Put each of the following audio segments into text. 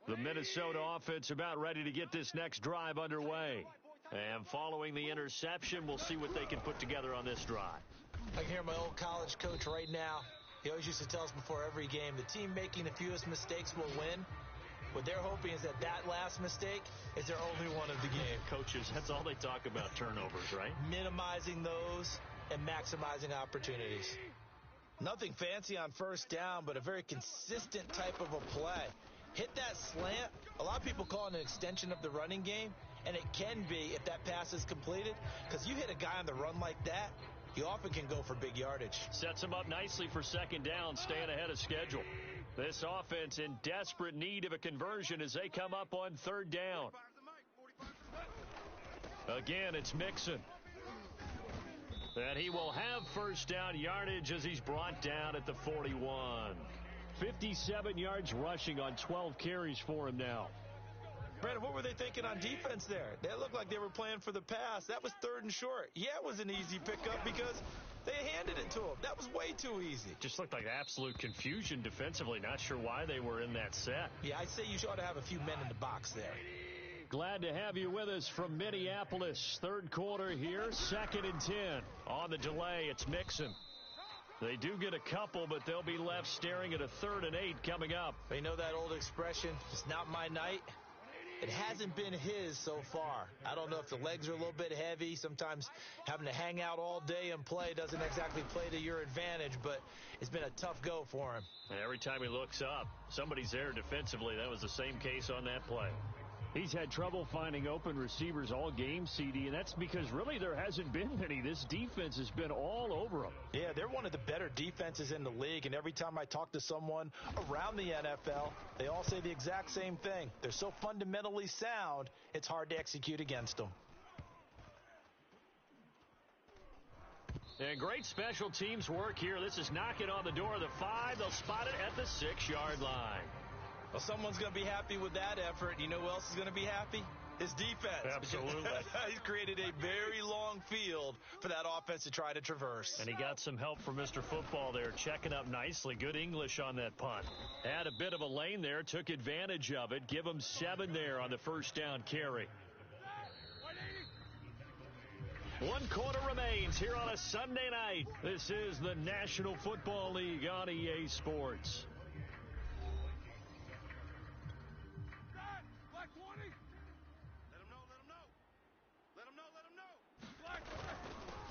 The Minnesota offense about ready to get this next drive underway. And following the interception, we'll see what they can put together on this drive. I can hear my old college coach right now. He always used to tell us before every game, the team making the fewest mistakes will win. What they're hoping is that last mistake is their only one of the game. Coaches, that's all they talk about, turnovers, right? Minimizing those and maximizing opportunities. Nothing fancy on first down, but a very consistent type of a play. Hit that slant. A lot of people call it an extension of the running game, and it can be if that pass is completed, because you hit a guy on the run like that, you often can go for big yardage. Sets him up nicely for second down, staying ahead of schedule. This offense in desperate need of a conversion as they come up on third down. Again, it's Mixon. And he will have first down yardage as he's brought down at the 41. 57 yards rushing on 12 carries for him now. Brandon, what were they thinking on defense there? They looked like they were playing for the pass. That was 3rd and short. Yeah, it was an easy pickup because they handed it to him. That was way too easy. Just looked like absolute confusion defensively. Not sure why they were in that set. Yeah, I'd say you ought to have a few men in the box there. Glad to have you with us from Minneapolis. Third quarter here, 2nd and 10. On the delay, it's Mixon. They do get a couple, but they'll be left staring at a 3rd and 8 coming up. You know that old expression, it's not my night? It hasn't been his so far. I don't know if the legs are a little bit heavy. Sometimes having to hang out all day and play doesn't exactly play to your advantage, but it's been a tough go for him. Every time he looks up, somebody's there defensively. That was the same case on that play. He's had trouble finding open receivers all game, CD, and that's because really there hasn't been many. This defense has been all over them. Yeah, they're one of the better defenses in the league, and every time I talk to someone around the NFL, they all say the exact same thing. They're so fundamentally sound, it's hard to execute against them. And great special teams work here. This is knocking on the door of the 5. They'll spot it at the 6-yard line. Well, someone's going to be happy with that effort. You know who else is going to be happy? His defense. Absolutely. He's created a very long field for that offense to try to traverse. And he got some help from Mr. Football there, checking up nicely. Good English on that punt. Had a bit of a lane there, took advantage of it. Give him 7 there on the first down carry. 1 quarter remains here on a Sunday night. This is the National Football League on EA Sports.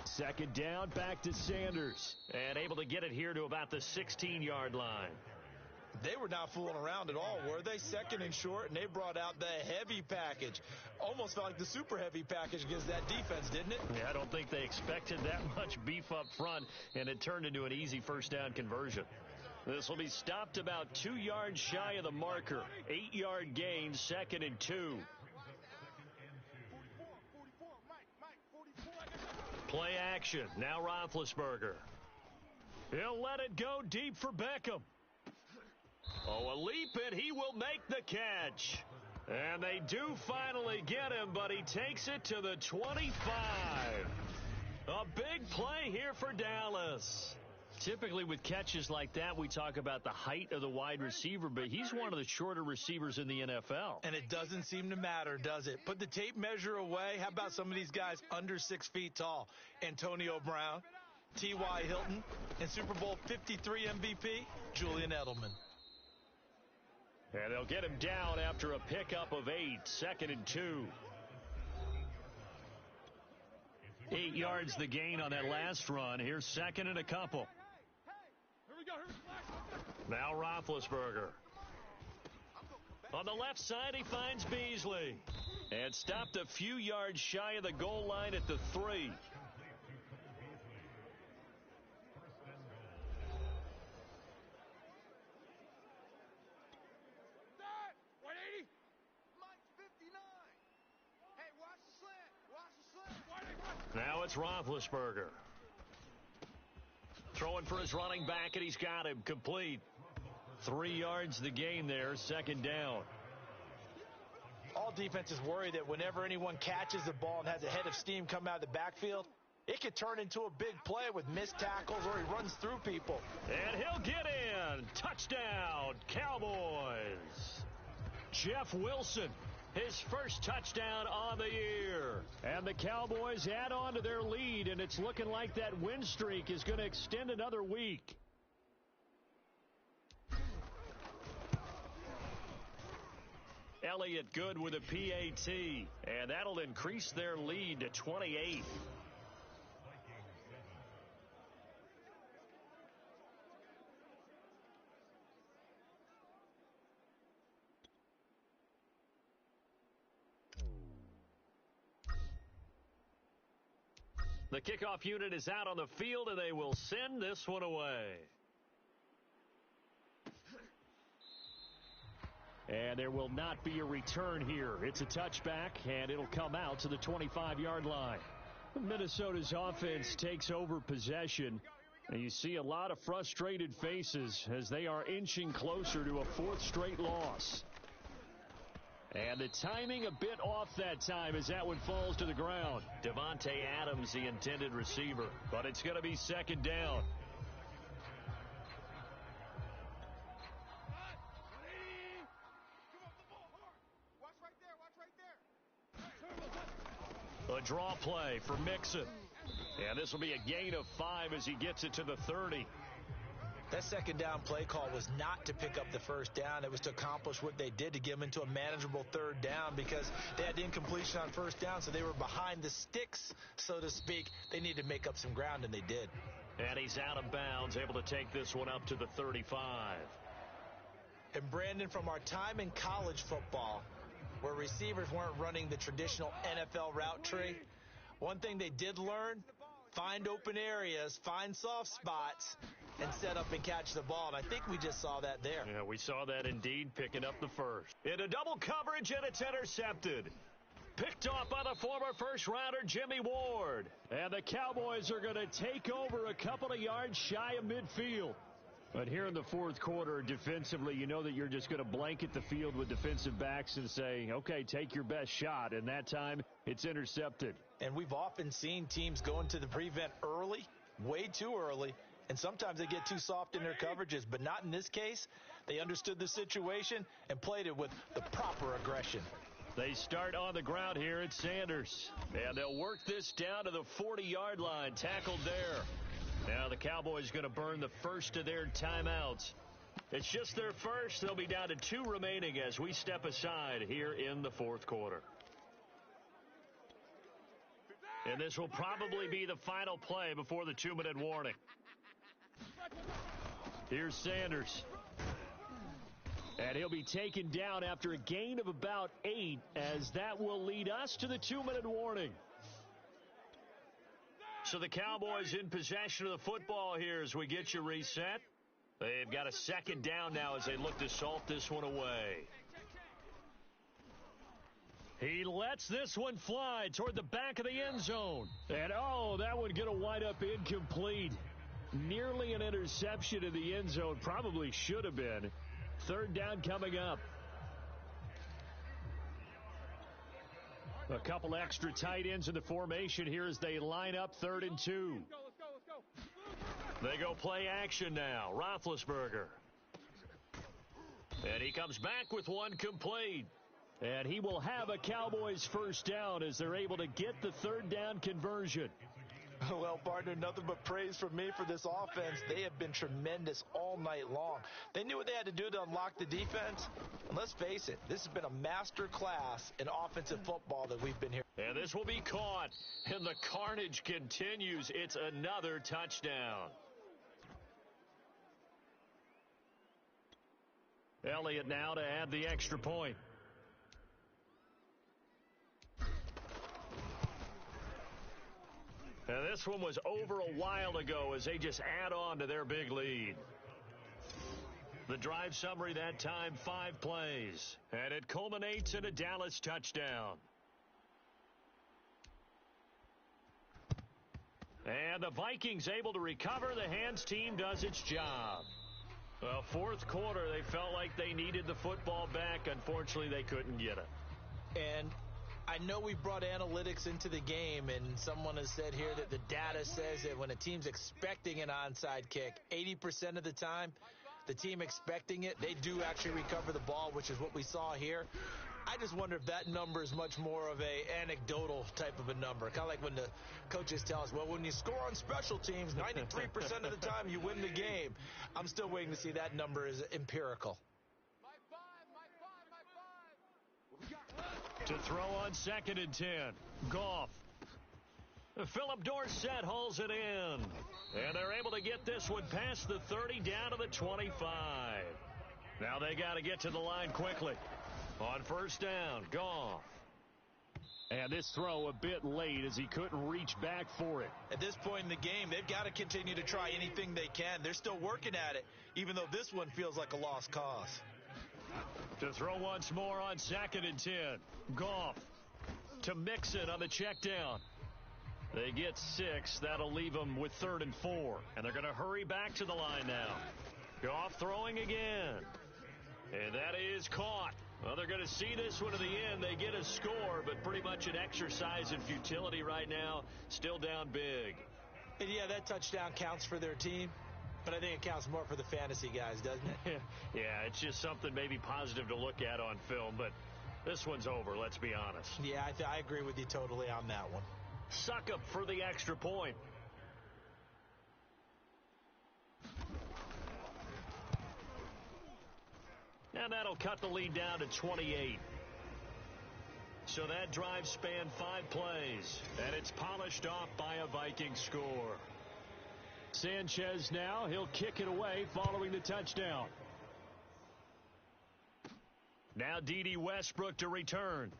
Second down, back to Sanders. And able to get it here to about the 16-yard line. They were not fooling around at all, were they? 2nd and short, and they brought out the heavy package. Almost felt like the super heavy package against that defense, didn't it? Yeah, I don't think they expected that much beef up front, and it turned into an easy first down conversion. This will be stopped about 2 yards shy of the marker. 8-yard gain, 2nd and 2. Play action. Now Roethlisberger. He'll let it go deep for Beckham. Oh, a leap, and he will make the catch. And they do finally get him, but he takes it to the 25. A big play here for Dallas. Typically with catches like that, we talk about the height of the wide receiver, but he's one of the shorter receivers in the NFL. And it doesn't seem to matter, does it? Put the tape measure away. How about some of these guys under 6 feet tall? Antonio Brown, T.Y. Hilton, and Super Bowl 53 MVP, Julian Edelman. And they'll get him down after a pickup of 8, 2nd and 2. 8 yards the gain on that last run. Here's 2nd and a couple. Now Roethlisberger. On the left side, he finds Beasley. And stopped a few yards shy of the goal line at the 3. Now it's Roethlisberger. Throwing for his running back, and he's got him complete. 3 yards the gain there, 2nd down. All defenses worry that whenever anyone catches the ball and has a head of steam come out of the backfield, it could turn into a big play with missed tackles or he runs through people. And he'll get in. Touchdown, Cowboys. Jeff Wilson, his first touchdown on the year. And the Cowboys add on to their lead, and it's looking like that win streak is going to extend another week. Elliott good with a PAT, and that'll increase their lead to 28. The kickoff unit is out on the field, and they will send this one away. And there will not be a return here. It's a touchback, and it'll come out to the 25-yard line. Minnesota's offense takes over possession, and you see a lot of frustrated faces as they are inching closer to a fourth straight loss. And the timing a bit off that time as that one falls to the ground. Devontae Adams, the intended receiver, but it's going to be second down. A draw play for Mixon. And this will be a gain of 5 as he gets it to the 30. That second down play call was not to pick up the first down. It was to accomplish what they did, to get them into a manageable third down, because they had incompletion on first down, so they were behind the sticks, so to speak. They needed to make up some ground, and they did. And he's out of bounds, able to take this one up to the 35. And Brandon, from our time in college football, where receivers weren't running the traditional NFL route tree, one thing they did learn: find open areas, find soft spots, and set up and catch the ball. And I think we just saw that there. Yeah, we saw that indeed, picking up the first. Into double coverage, and it's intercepted. Picked off by the former first-rounder Jimmy Ward. And the Cowboys are going to take over a couple of yards shy of midfield. But here in the fourth quarter, defensively, you know that you're just going to blanket the field with defensive backs and say, okay, take your best shot. And that time, it's intercepted. And we've often seen teams go into the prevent early, way too early, and sometimes they get too soft in their coverages. But not in this case. They understood the situation and played it with the proper aggression. They start on the ground here at Sanders. And they'll work this down to the 40-yard line, tackled there. Now the Cowboys going to burn the first of their timeouts. It's just their first. They'll be down to 2 remaining as we step aside here in the fourth quarter. And this will probably be the final play before the 2-minute warning. Here's Sanders. And he'll be taken down after a gain of about 8, as that will lead us to the 2-minute warning. So the Cowboys in possession of the football here as we get you reset. They've got a second down now as they look to salt this one away. He lets this one fly toward the back of the end zone. And, oh, that one going to wind up incomplete. Nearly an interception in the end zone. Probably should have been. Third down coming up. A couple extra tight ends in the formation here as they line up 3rd and 2. They go play action now. Roethlisberger. And he comes back with one complete. And he will have a Cowboys first down as they're able to get the 3rd down conversion. Well, partner, nothing but praise from me for this offense. They have been tremendous all night long. They knew what they had to do to unlock the defense. And let's face it, this has been a master class in offensive football that we've been here. And this will be caught, and the carnage continues. It's another touchdown. Elliott now to add the extra point. And this one was over a while ago as they just add on to their big lead. The drive summary that time, 5 plays. And it culminates in a Dallas touchdown. And the Vikings able to recover. The hands team does its job. Well, fourth quarter, they felt like they needed the football back. Unfortunately, they couldn't get it. And I know we brought analytics into the game, and someone has said here that the data says that when a team's expecting an onside kick, 80% of the time, the team expecting it, they do actually recover the ball, which is what we saw here. I just wonder if that number is much more of a anecdotal type of a number. Kind of like when the coaches tell us, well, when you score on special teams, 93% of the time you win the game. I'm still waiting to see that number is empirical. To throw on 2nd and 10. Goff. Philip Dorsett hauls it in. And they're able to get this one past the 30 down to the 25. Now they got to get to the line quickly. On 1st down, Goff. And this throw a bit late as he couldn't reach back for it. At this point in the game, they've got to continue to try anything they can. They're still working at it, even though this one feels like a lost cause. To throw once more on 2nd and 10. Goff to Mixon on the check down. They get 6. That'll leave them with 3rd and 4. And they're going to hurry back to the line now. Goff throwing again. And that is caught. Well, they're going to see this one to the end. They get a score, but pretty much an exercise in futility right now. Still down big. And yeah, that touchdown counts for their team. But I think it counts more for the fantasy guys, doesn't it? Yeah, it's just something maybe positive to look at on film, but this one's over, let's be honest. Yeah, I agree with you totally on that one. Suck up for the extra point. And that'll cut the lead down to 28. So that drive spanned 5 plays, and it's polished off by a Viking score. Sanchez now, he'll kick it away following the touchdown. Now D.D. Westbrook to return.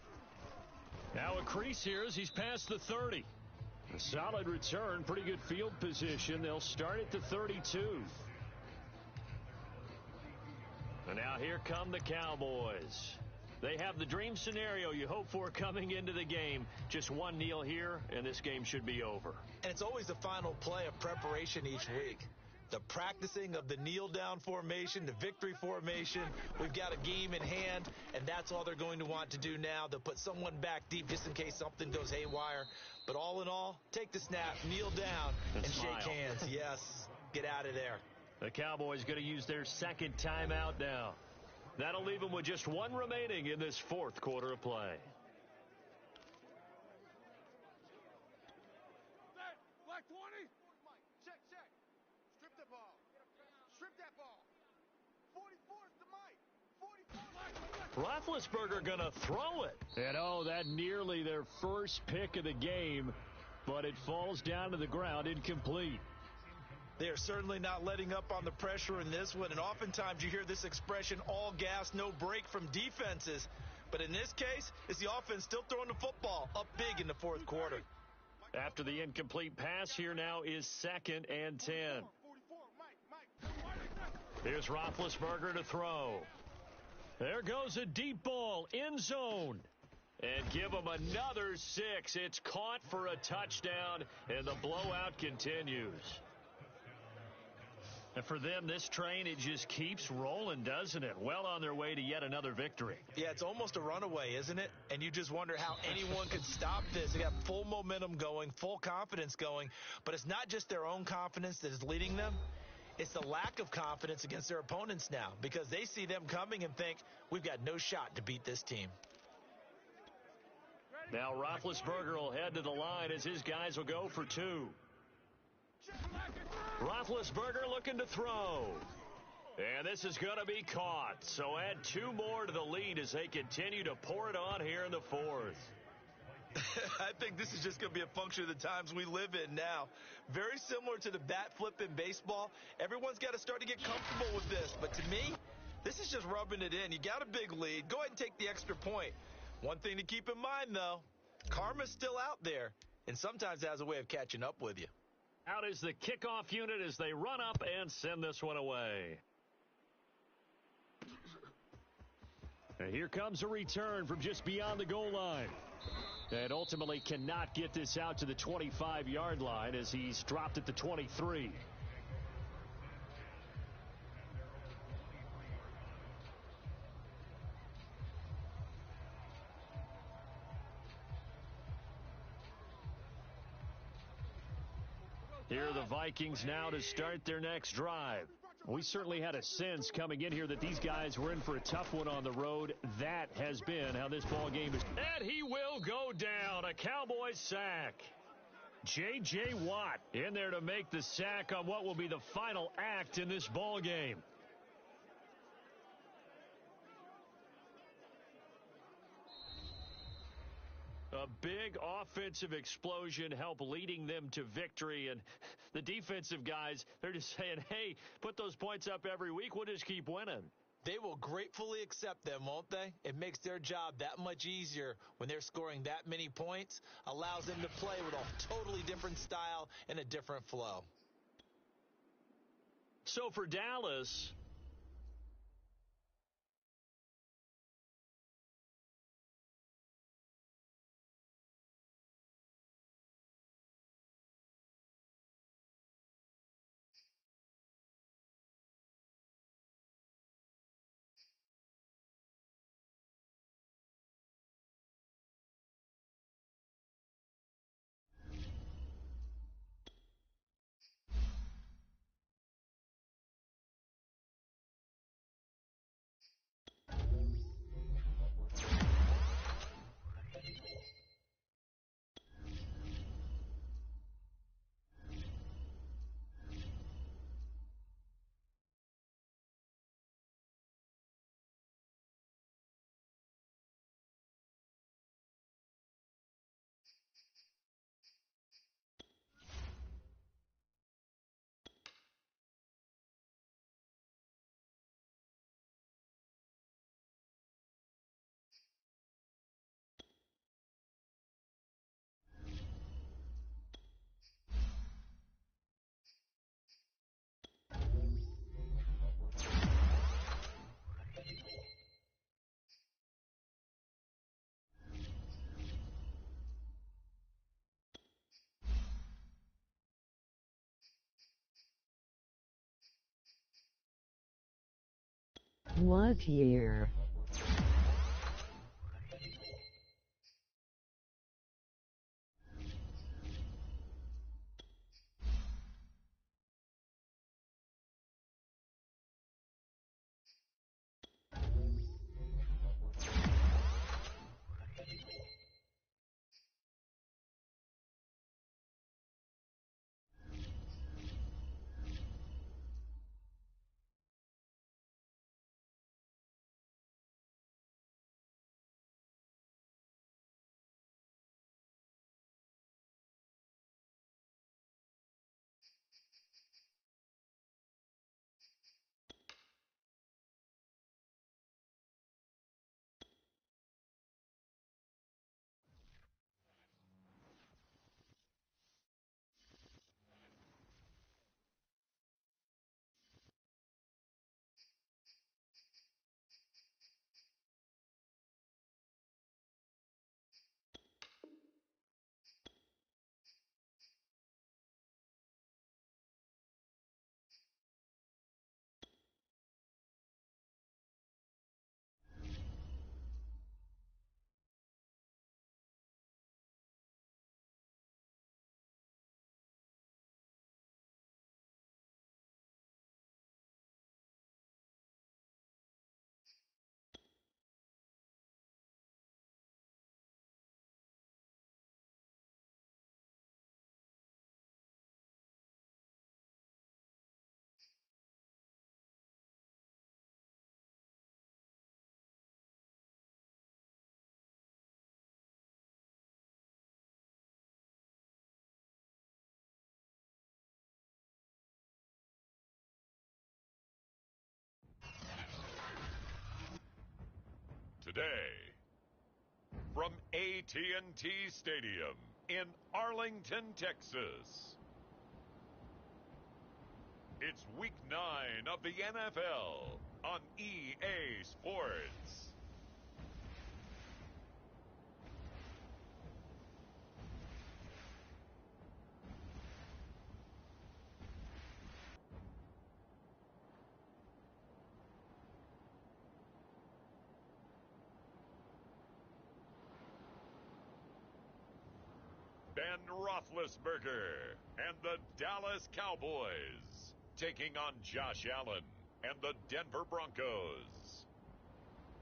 Now a crease here as he's past the 30. A solid return, pretty good field position. They'll start at the 32. And now here come the Cowboys. They have the dream scenario you hope for coming into the game. Just one kneel here, and this game should be over. And it's always the final play of preparation each week. The practicing of the kneel-down formation, the victory formation. We've got a game in hand, and that's all they're going to want to do now. They'll put someone back deep just in case something goes haywire. But all in all, take the snap, kneel down, and shake hands. Yes, get out of there. The Cowboys going to use their 2nd timeout now. That'll leave them with just 1 remaining in this 4th quarter of play. Black 20. Check. Strip the ball. Strip that ball. 44's the mic. 44. Roethlisberger going to throw it. And that nearly their first pick of the game, but it falls down to the ground incomplete. They are certainly not letting up on the pressure in this one, and oftentimes you hear this expression, all gas, no break from defenses. But in this case, it's the offense still throwing the football up big in the 4th quarter. After the incomplete pass, here now is 2nd and 10. Here's Roethlisberger to throw. There goes a deep ball, end zone. And give them another 6. It's caught for a touchdown, and the blowout continues. And for them, this train, it just keeps rolling, doesn't it? Well on their way to yet another victory. Yeah, it's almost a runaway, isn't it? And you just wonder how anyone could stop this. They got full momentum going, full confidence going. But it's not just their own confidence that is leading them. It's the lack of confidence against their opponents now, because they see them coming and think, we've got no shot to beat this team. Now Roethlisberger will head to the line as his guys will go for 2. Roethlisberger looking to throw. And this is going to be caught. So add 2 more to the lead as they continue to pour it on here in the 4th. I think this is just going to be a function of the times we live in now. Very similar to the bat flip in baseball. Everyone's got to start to get comfortable with this. But to me, this is just rubbing it in. You got a big lead. Go ahead and take the extra point. One thing to keep in mind, though, karma's still out there, and sometimes it has a way of catching up with you. Out is the kickoff unit as they run up and send this one away. And here comes a return from just beyond the goal line. And ultimately cannot get this out to the 25-yard line as he's dropped at the 23. Here are the Vikings now to start their next drive. We certainly had a sense coming in here that these guys were in for a tough one on the road. That has been how this ball game is. And he will go down. A Cowboys sack. J.J. Watt in there to make the sack on what will be the final act in this ball game. A big offensive explosion helped leading them to victory. And the defensive guys, they're just saying, hey, put those points up every week. We'll just keep winning. They will gratefully accept them, won't they? It makes their job that much easier when they're scoring that many points. Allows them to play with a totally different style and a different flow. So for Dallas, What year? Today, from AT&T Stadium in Arlington, Texas, it's Week 9 of the NFL on EA Sports. Ben Roethlisberger and the Dallas Cowboys taking on Josh Allen and the Denver Broncos.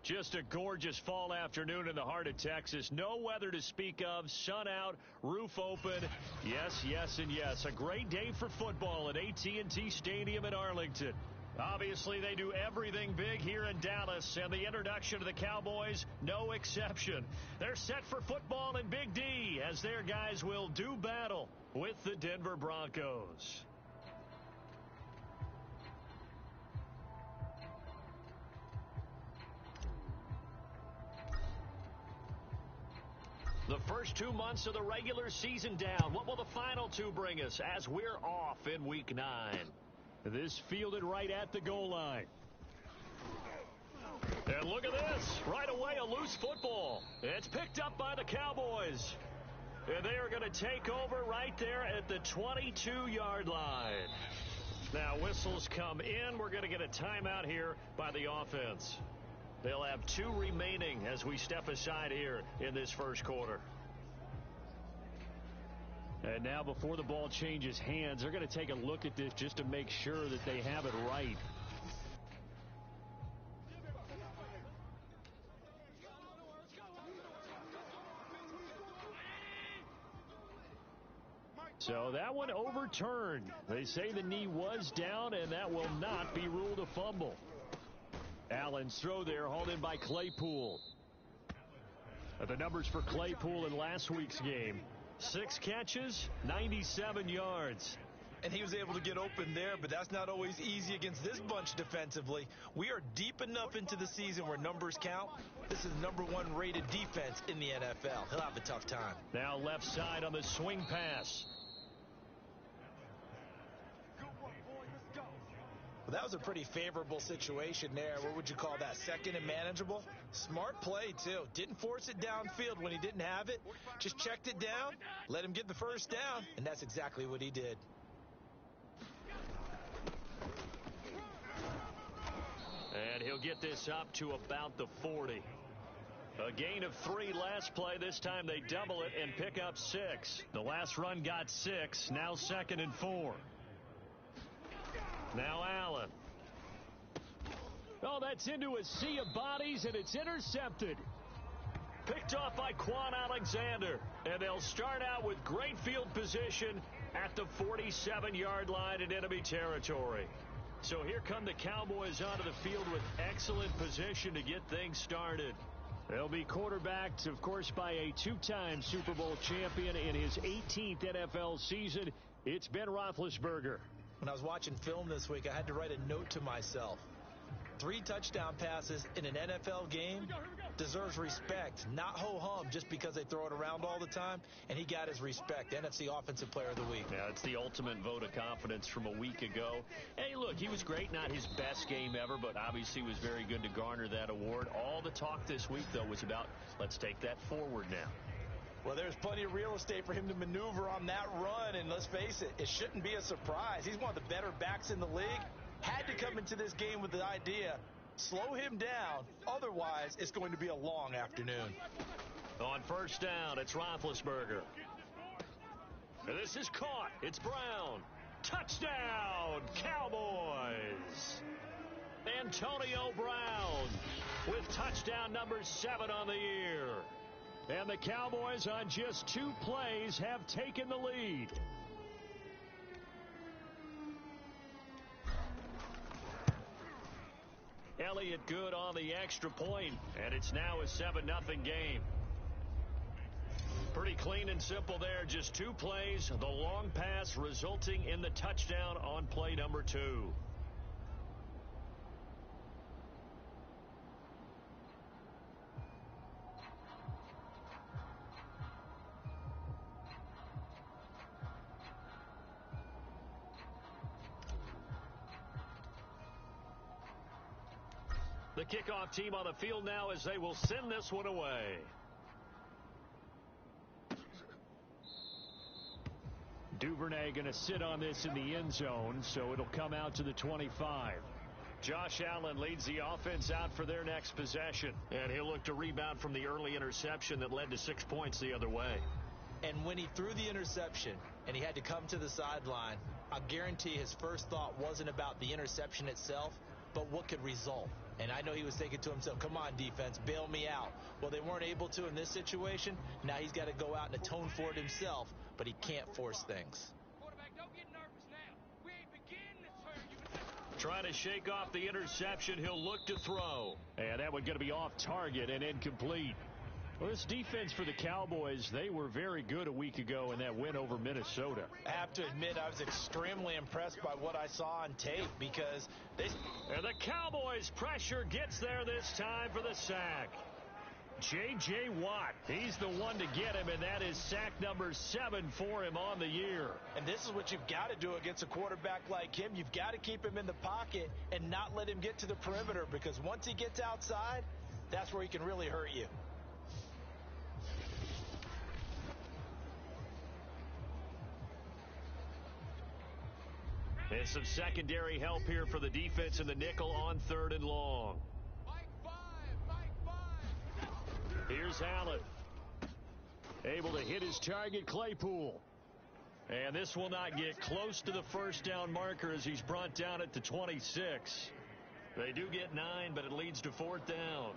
Just a gorgeous fall afternoon in the heart of Texas. No weather to speak of. Sun out, roof open. Yes, yes, and yes. A great day for football at AT&T Stadium in Arlington. Obviously, they do everything big here in Dallas, and the introduction to the Cowboys, no exception. They're set for football in Big D as their guys will do battle with the Denver Broncos. The first 2 months of the regular season down. What will the final two bring us as we're off in Week 9? This fielded right at the goal line. And look at this. Right away, a loose football. It's picked up by the Cowboys. And they are going to take over right there at the 22-yard line. Now, whistles come in. We're going to get a timeout here by the offense. They'll have 2 remaining as we step aside here in this first quarter. And now before the ball changes hands, they're going to take a look at this just to make sure that they have it right. So that one overturned. They say the knee was down, and that will not be ruled a fumble. Allen's throw there hauled in by Claypool. The numbers for Claypool in last week's game. 6 catches, 97 yards. And he was able to get open there, but that's not always easy against this bunch defensively. We are deep enough into the season where numbers count. This is #1 rated defense in the NFL. He'll have a tough time. Now left side on the swing pass. Well, that was a pretty favorable situation there. What would you call that? Second and manageable? Smart play, too. Didn't force it downfield when he didn't have it. Just checked it down, let him get the first down, and that's exactly what he did. And he'll get this up to about the 40. A gain of 3 last play. This time they double it and pick up 6. The last run got 6. Now 2nd and 4. Now Allen. Oh, that's into a sea of bodies, and it's intercepted. Picked off by Quan Alexander. And they'll start out with great field position at the 47-yard line in enemy territory. So here come the Cowboys onto the field with excellent position to get things started. They'll be quarterbacked, of course, by a 2-time Super Bowl champion in his 18th NFL season. It's Ben Roethlisberger. When I was watching film this week, I had to write a note to myself. 3 touchdown passes in an NFL game deserves respect, not ho-hum just because they throw it around all the time, and he got his respect. NFC Offensive Player of the Week. Yeah, it's the ultimate vote of confidence from a week ago. Hey, look, he was great, not his best game ever, but obviously was very good to garner that award. All the talk this week, though, was about let's take that forward now. Well, there's plenty of real estate for him to maneuver on that run, and let's face it, it shouldn't be a surprise. He's one of the better backs in the league. Had to come into this game with the idea, slow him down, otherwise it's going to be a long afternoon. On first down, it's Roethlisberger. And this is caught. It's Brown. Touchdown, Cowboys! Antonio Brown with touchdown number 7 on the year. And the Cowboys on just 2 plays have taken the lead. Elliott good on the extra point, and it's now a 7-0 game. Pretty clean and simple there. Just 2 plays, the long pass resulting in the touchdown on play number 2. The kickoff team on the field now as they will send this one away. Duvernay going to sit on this in the end zone, so it'll come out to the 25. Josh Allen leads the offense out for their next possession, and he'll look to rebound from the early interception that led to 6 points the other way. And when he threw the interception, and he had to come to the sideline. I guarantee his first thought wasn't about the interception itself, but what could result. And I know he was thinking to himself, come on, defense, bail me out. Well, they weren't able to in this situation. Now he's got to go out and atone for it himself, but he can't force things. Quarterback, don't get nervous now. We ain't beginning to turn you. Trying to shake off the interception, he'll look to throw. And that one going to be off target and incomplete. Well, this defense for the Cowboys, they were very good a week ago in that win over Minnesota. I have to admit, I was extremely impressed by what I saw on tape because they... And the Cowboys' pressure gets there this time for the sack. J.J. Watt, he's the one to get him, and that is sack number 7 for him on the year. And this is what you've got to do against a quarterback like him. You've got to keep him in the pocket and not let him get to the perimeter, because once he gets outside, that's where he can really hurt you. And some secondary help here for the defense in the nickel on 3rd and long. Mike 5. Here's Allen. Able to hit his target, Claypool. And this will not get close to the first down marker as he's brought down at the 26. They do get 9, but it leads to 4th down.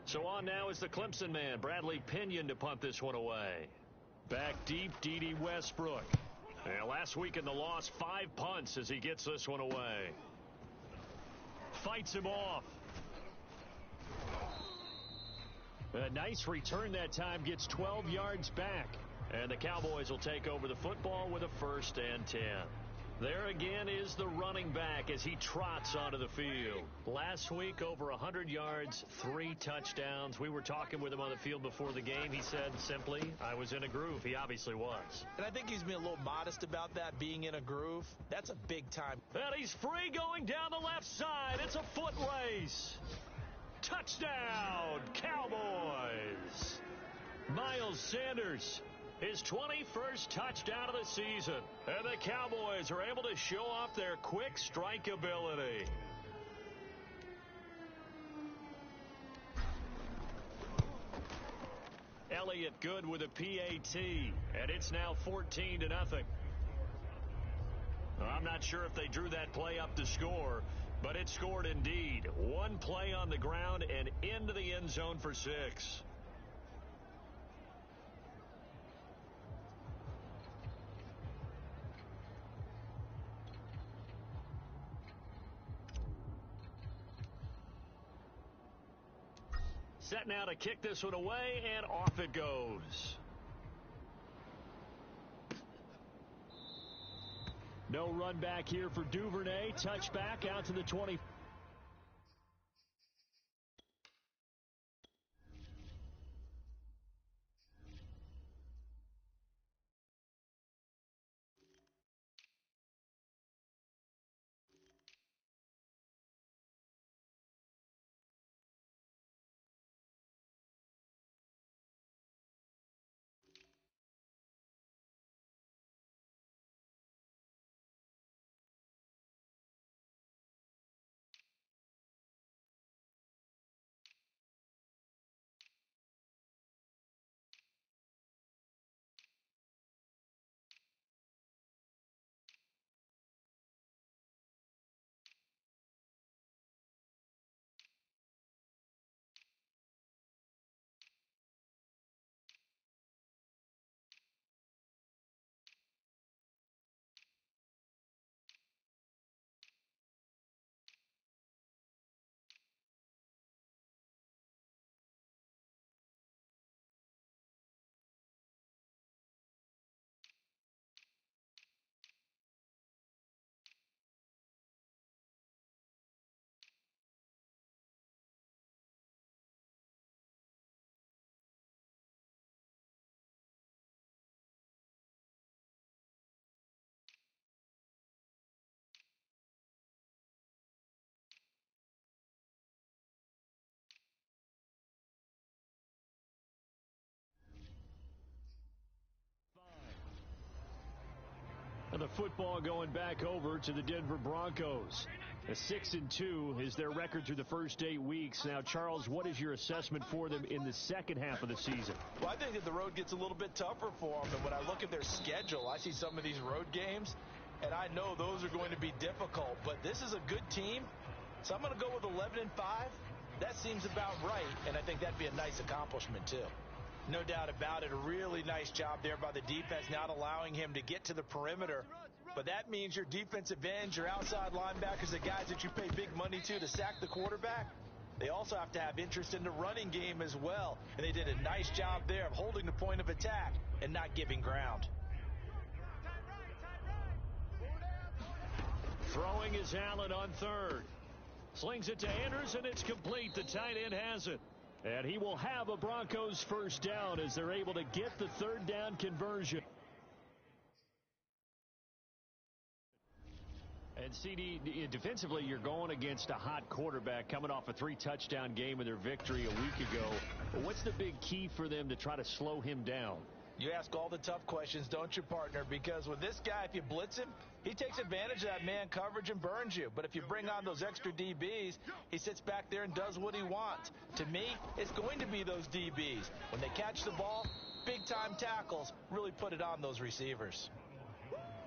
So on now is the Clemson man, Bradley Pinion, to punt this one away. Back deep, D.D. Westbrook. And last week in the loss, 5 punts as he gets this one away. Fights him off. A nice return that time, gets 12 yards back. And the Cowboys will take over the football with a 1st and 10. There again is the running back as he trots onto the field. Last week, over 100 yards, 3 touchdowns. We were talking with him on the field before the game. He said simply, I was in a groove. He obviously was. And I think he's being a little modest about that, being in a groove. That's a big time. And he's free going down the left side. It's a foot race. Touchdown, Cowboys. Miles Sanders, his 21st touchdown of the season. And the Cowboys are able to show off their quick strike ability. Elliott good with a PAT, and it's now 14-0. I'm not sure if they drew that play up to score, but it scored indeed. One play on the ground and into the end zone for 6. Set now to kick this one away, and off it goes. No run back here for Duvernay. Touchback out to the 20. The football going back over to the Denver Broncos. A 6-2 is their record through the first 8 weeks. Now, Charles, what is your assessment for them in the second half of the season? Well, I think that the road gets a little bit tougher for them. And when I look at their schedule, I see some of these road games, and I know those are going to be difficult. But this is a good team, so I'm going to go with 11-5. That seems about right, and I think that'd be a nice accomplishment, too. No doubt about it. A really nice job there by the defense, not allowing him to get to the perimeter. But that means your defensive ends, your outside linebackers, the guys that you pay big money to sack the quarterback, they also have to have interest in the running game as well. And they did a nice job there of holding the point of attack and not giving ground. Throwing is Allen on third. Slings it to Andrews, and it's complete. The tight end has it. And he will have a Broncos first down as they're able to get the third down conversion. And CD, defensively, you're going against a hot quarterback coming off a 3-touchdown game in their victory a week ago. What's the big key for them to try to slow him down? You ask all the tough questions, don't you, partner? Because with this guy, if you blitz him, he takes advantage of that man coverage and burns you. But if you bring on those extra DBs, he sits back there and does what he wants. To me, it's going to be those DBs. When they catch the ball, big-time tackles, really put it on those receivers.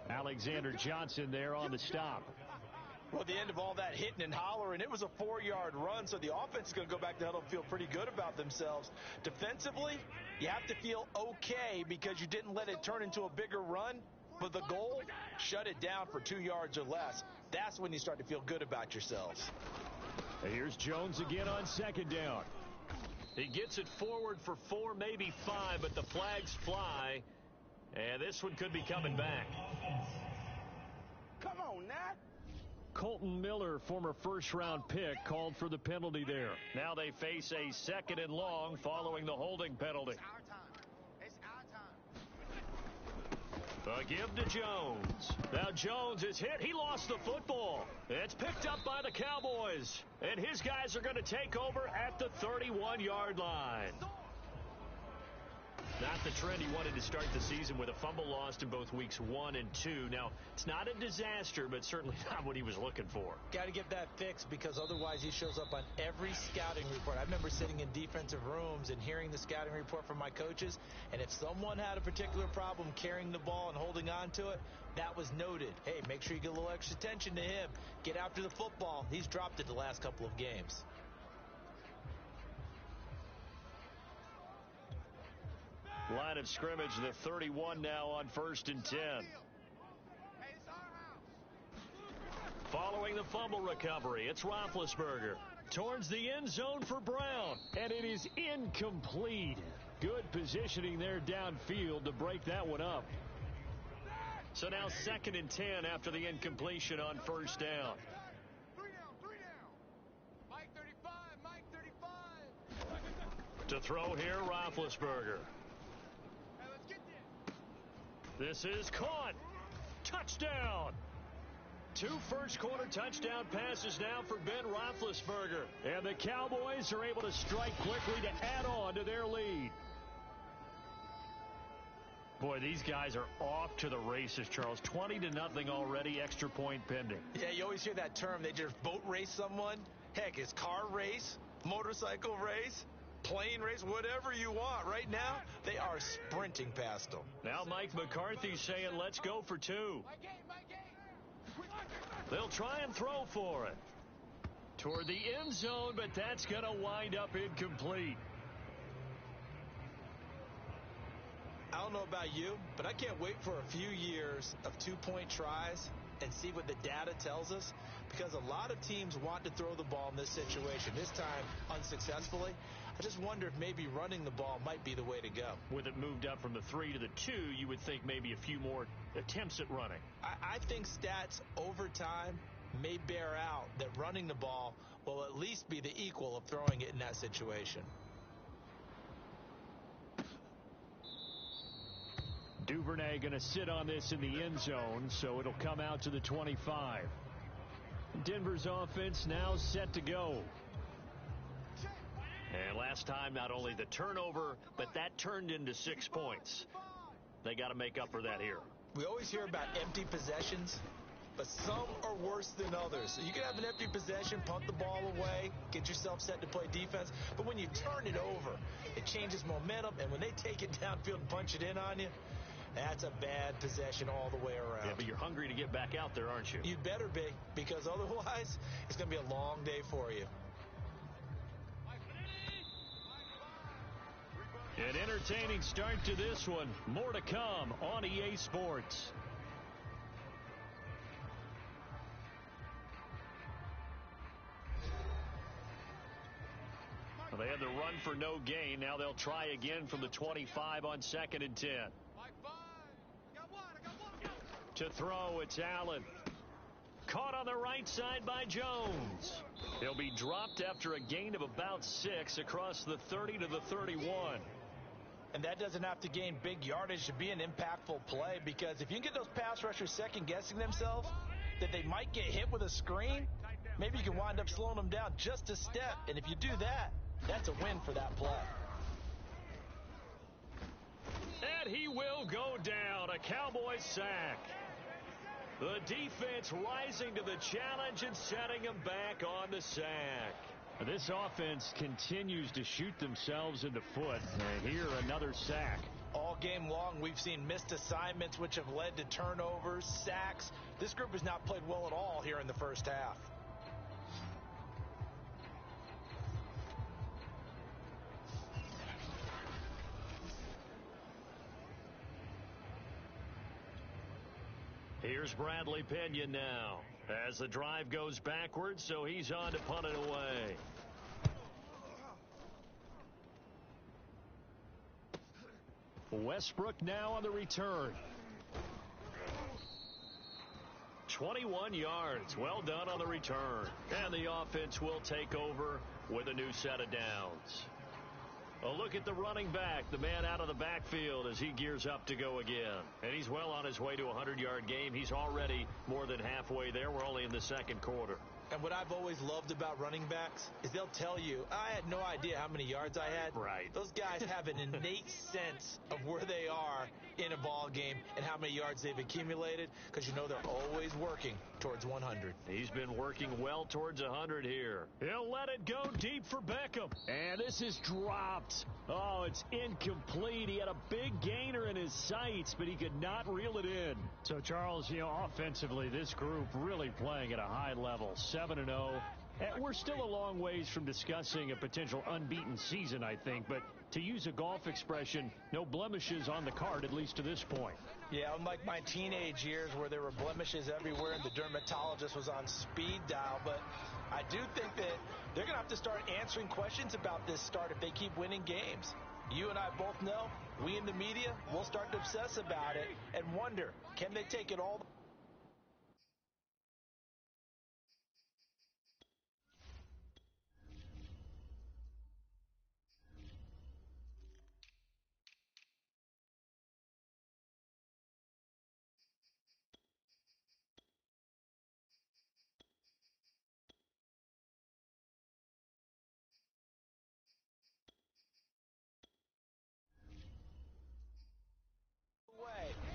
Alexander Johnson there on the stop. Well, at the end of all that hitting and hollering, it was a 4-yard run, so the offense is going to go back to huddle and feel pretty good about themselves. Defensively, you have to feel okay because you didn't let it turn into a bigger run, but the goal, shut it down for 2 yards or less. That's when you start to feel good about yourselves. Here's Jones again on second down. He gets it forward for 4, maybe 5, but the flags fly, and this one could be coming back. Come on, Nat. Colton Miller, former first-round pick, called for the penalty there. Now they face a 2nd and long following the holding penalty. It's our time. A give to Jones. Now Jones is hit. He lost the football. It's picked up by the Cowboys. And his guys are going to take over at the 31-yard line. Not the trend he wanted to start the season with a fumble lost in both weeks 1 and 2. Now, it's not a disaster, but certainly not what he was looking for. Got to get that fixed because otherwise he shows up on every scouting report. I remember sitting in defensive rooms and hearing the scouting report from my coaches, and if someone had a particular problem carrying the ball and holding on to it, that was noted. Hey, make sure you get a little extra attention to him. Get after the football. He's dropped it the last couple of games. Line of scrimmage, the 31 now on 1st and 10. Following the fumble recovery, it's Roethlisberger towards the end zone for Brown, and it is incomplete. Good positioning there downfield to break that one up. So now 2nd and 10 after the incompletion on 1st down. 3 down. Mike 35, Mike 35. To throw here, Roethlisberger. Hey, let's get this. This is caught. Touchdown. 2 first-quarter touchdown passes now for Ben Roethlisberger. And the Cowboys are able to strike quickly to add on to their lead. Boy, these guys are off to the races, Charles. 20-0 already, extra point pending. Yeah, you always hear that term. They just boat race someone. Heck, it's car race, motorcycle race, plane race, whatever you want. Right now, they are sprinting past them. Now Mike McCarthy saying, let's go for 2. My game. They'll try and throw for it. Toward the end zone, but that's going to wind up incomplete. I don't know about you, but I can't wait for a few years of 2-point tries and see what the data tells us, because a lot of teams want to throw the ball in this situation, this time unsuccessfully. I just wonder if maybe running the ball might be the way to go. With it moved up from the 3 to the 2, you would think maybe a few more attempts at running. I think stats over time may bear out that running the ball will at least be the equal of throwing it in that situation. Duvernay going to sit on this in the end zone, so it'll come out to the 25. Denver's offense now set to go. And last time, not only the turnover, but that turned into 6 points. They got to make up for that here. We always hear about empty possessions, but some are worse than others. So you can have an empty possession, punt the ball away, get yourself set to play defense, but when you turn it over, it changes momentum, and when they take it downfield and punch it in on you, that's a bad possession all the way around. Yeah, but you're hungry to get back out there, aren't you? You better be, because otherwise, it's going to be a long day for you. An entertaining start to this one. More to come on EA Sports. Well, they had the run for no gain. Now they'll try again from the 25 on 2nd and 10. To throw, it's Allen. Caught on the right side by Jones. He'll be dropped after a gain of about 6 across the 30 to the 31. And that doesn't have to gain big yardage to be an impactful play, because if you can get those pass rushers second-guessing themselves that they might get hit with a screen, maybe you can wind up slowing them down just a step. And if you do that, that's a win for that play. And he will go down. A Cowboys sack. The defense rising to the challenge and setting him back on the sack. This offense continues to shoot themselves in the foot. Here, another sack. All game long, we've seen missed assignments, which have led to turnovers, sacks. This group has not played well at all here in the first half. Here's Bradley Pena now as the drive goes backwards, so he's on to punt it away. Westbrook now on the return. 21 yards. Well done on the return. And the offense will take over with a new set of downs. A look at the running back, the man out of the backfield as he gears up to go again. And he's well on his way to a 100-yard game. He's already more than halfway there. We're only in the second quarter. And what I've always loved about running backs is they'll tell you, I had no idea how many yards I had. Right. Those guys have an innate sense of where they are in a ball game and how many yards they've accumulated, because you know they're always working towards 100. He's been working well towards 100 here. He'll let it go deep for Beckham. And this is dropped. Oh, it's incomplete. He had a big gainer in his sights, but he could not reel it in. So, Charles, offensively, this group really playing at a high level. 7-0. We're still a long ways from discussing a potential unbeaten season, I think, but to use a golf expression, no blemishes on the card, at least to this point. Yeah, unlike my teenage years where there were blemishes everywhere and the dermatologist was on speed dial, but I do think that they're going to have to start answering questions about this start if they keep winning games. You and I both know, we in the media, we'll start to obsess about it and wonder, can they take it all?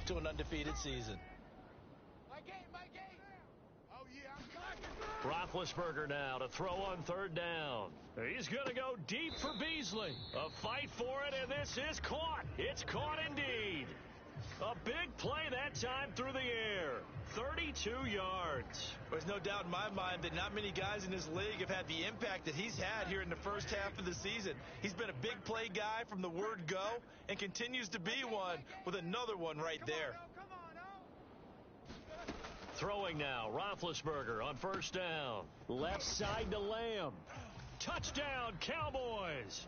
To an undefeated season. My game. Oh, yeah, I'm clocking. Roethlisberger now to throw on third down. He's going to go deep for Beasley. A fight for it, and this is caught. It's caught indeed. A big play that time through the air. 32 yards. There's no doubt in my mind that not many guys in this league have had the impact that he's had here in the first half of the season. He's been a big play guy from the word go and continues to be one with another one right there. Throwing now, Roethlisberger on first down. Left side to Lamb. Touchdown, Cowboys.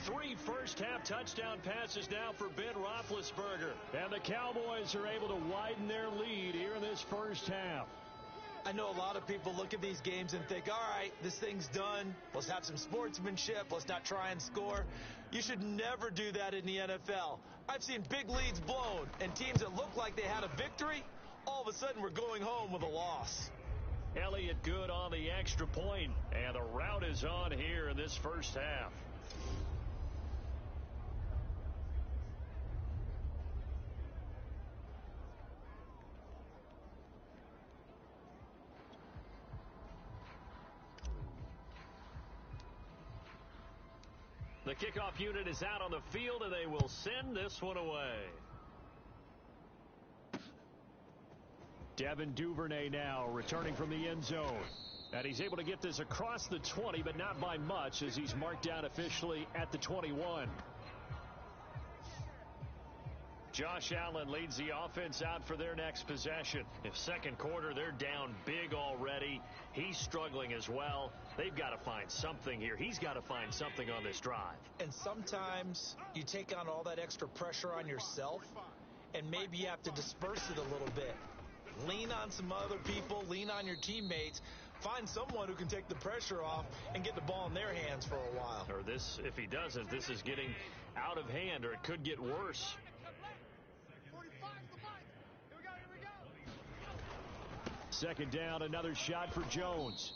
3 first-half touchdown passes now for Ben Roethlisberger. And the Cowboys are able to widen their lead here in this first half. I know a lot of people look at these games and think, all right, this thing's done. Let's have some sportsmanship. Let's not try and score. You should never do that in the NFL. I've seen big leads blown, and teams that look like they had a victory, all of a sudden we're going home with a loss. Elliott good on the extra point, and the route is on here in this first half. The kickoff unit is out on the field, and they will send this one away. Devin Duvernay now returning from the end zone. And he's able to get this across the 20, but not by much, as he's marked down officially at the 21. Josh Allen leads the offense out for their next possession. If second quarter they're down big already, he's struggling as well. They've got to find something here. He's got to find something on this drive. And sometimes you take on all that extra pressure on yourself, and maybe you have to disperse it a little bit. Lean on some other people, lean on your teammates, find someone who can take the pressure off and get the ball in their hands for a while. Or this, if he doesn't, this is getting out of hand, or it could get worse. Second down, another shot for Jones.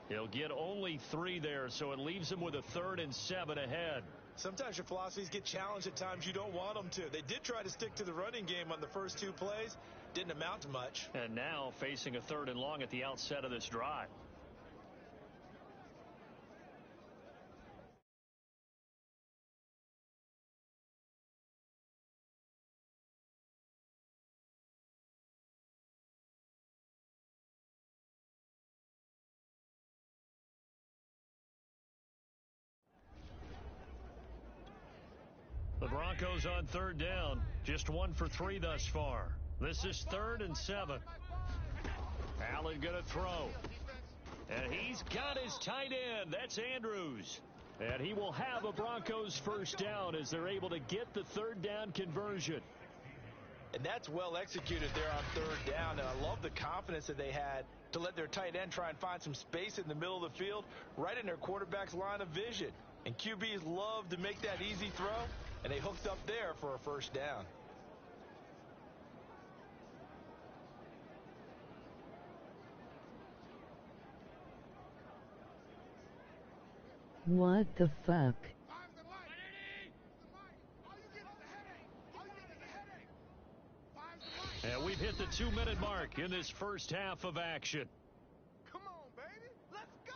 He'll get only 3 there, so it leaves him with a 3rd and 7 ahead. Sometimes your philosophies get challenged at times you don't want them to. They did try to stick to the running game on the first 2 plays. Didn't amount to much. And now facing a 3rd and long at the outset of this drive. The Broncos on 3rd down, just 1 for 3 thus far. This is 3rd and 7. Allen gonna throw. And he's got his tight end. That's Andrews. And he will have a Broncos first down as they're able to get the 3rd down conversion. And that's well executed there on 3rd down. And I love the confidence that they had to let their tight end try and find some space in the middle of the field, right in their quarterback's line of vision. And QBs love to make that easy throw, and they hooked up there for a first down. What the fuck? And we've hit the 2-minute mark in this first half of action. Come on, baby. Let's go.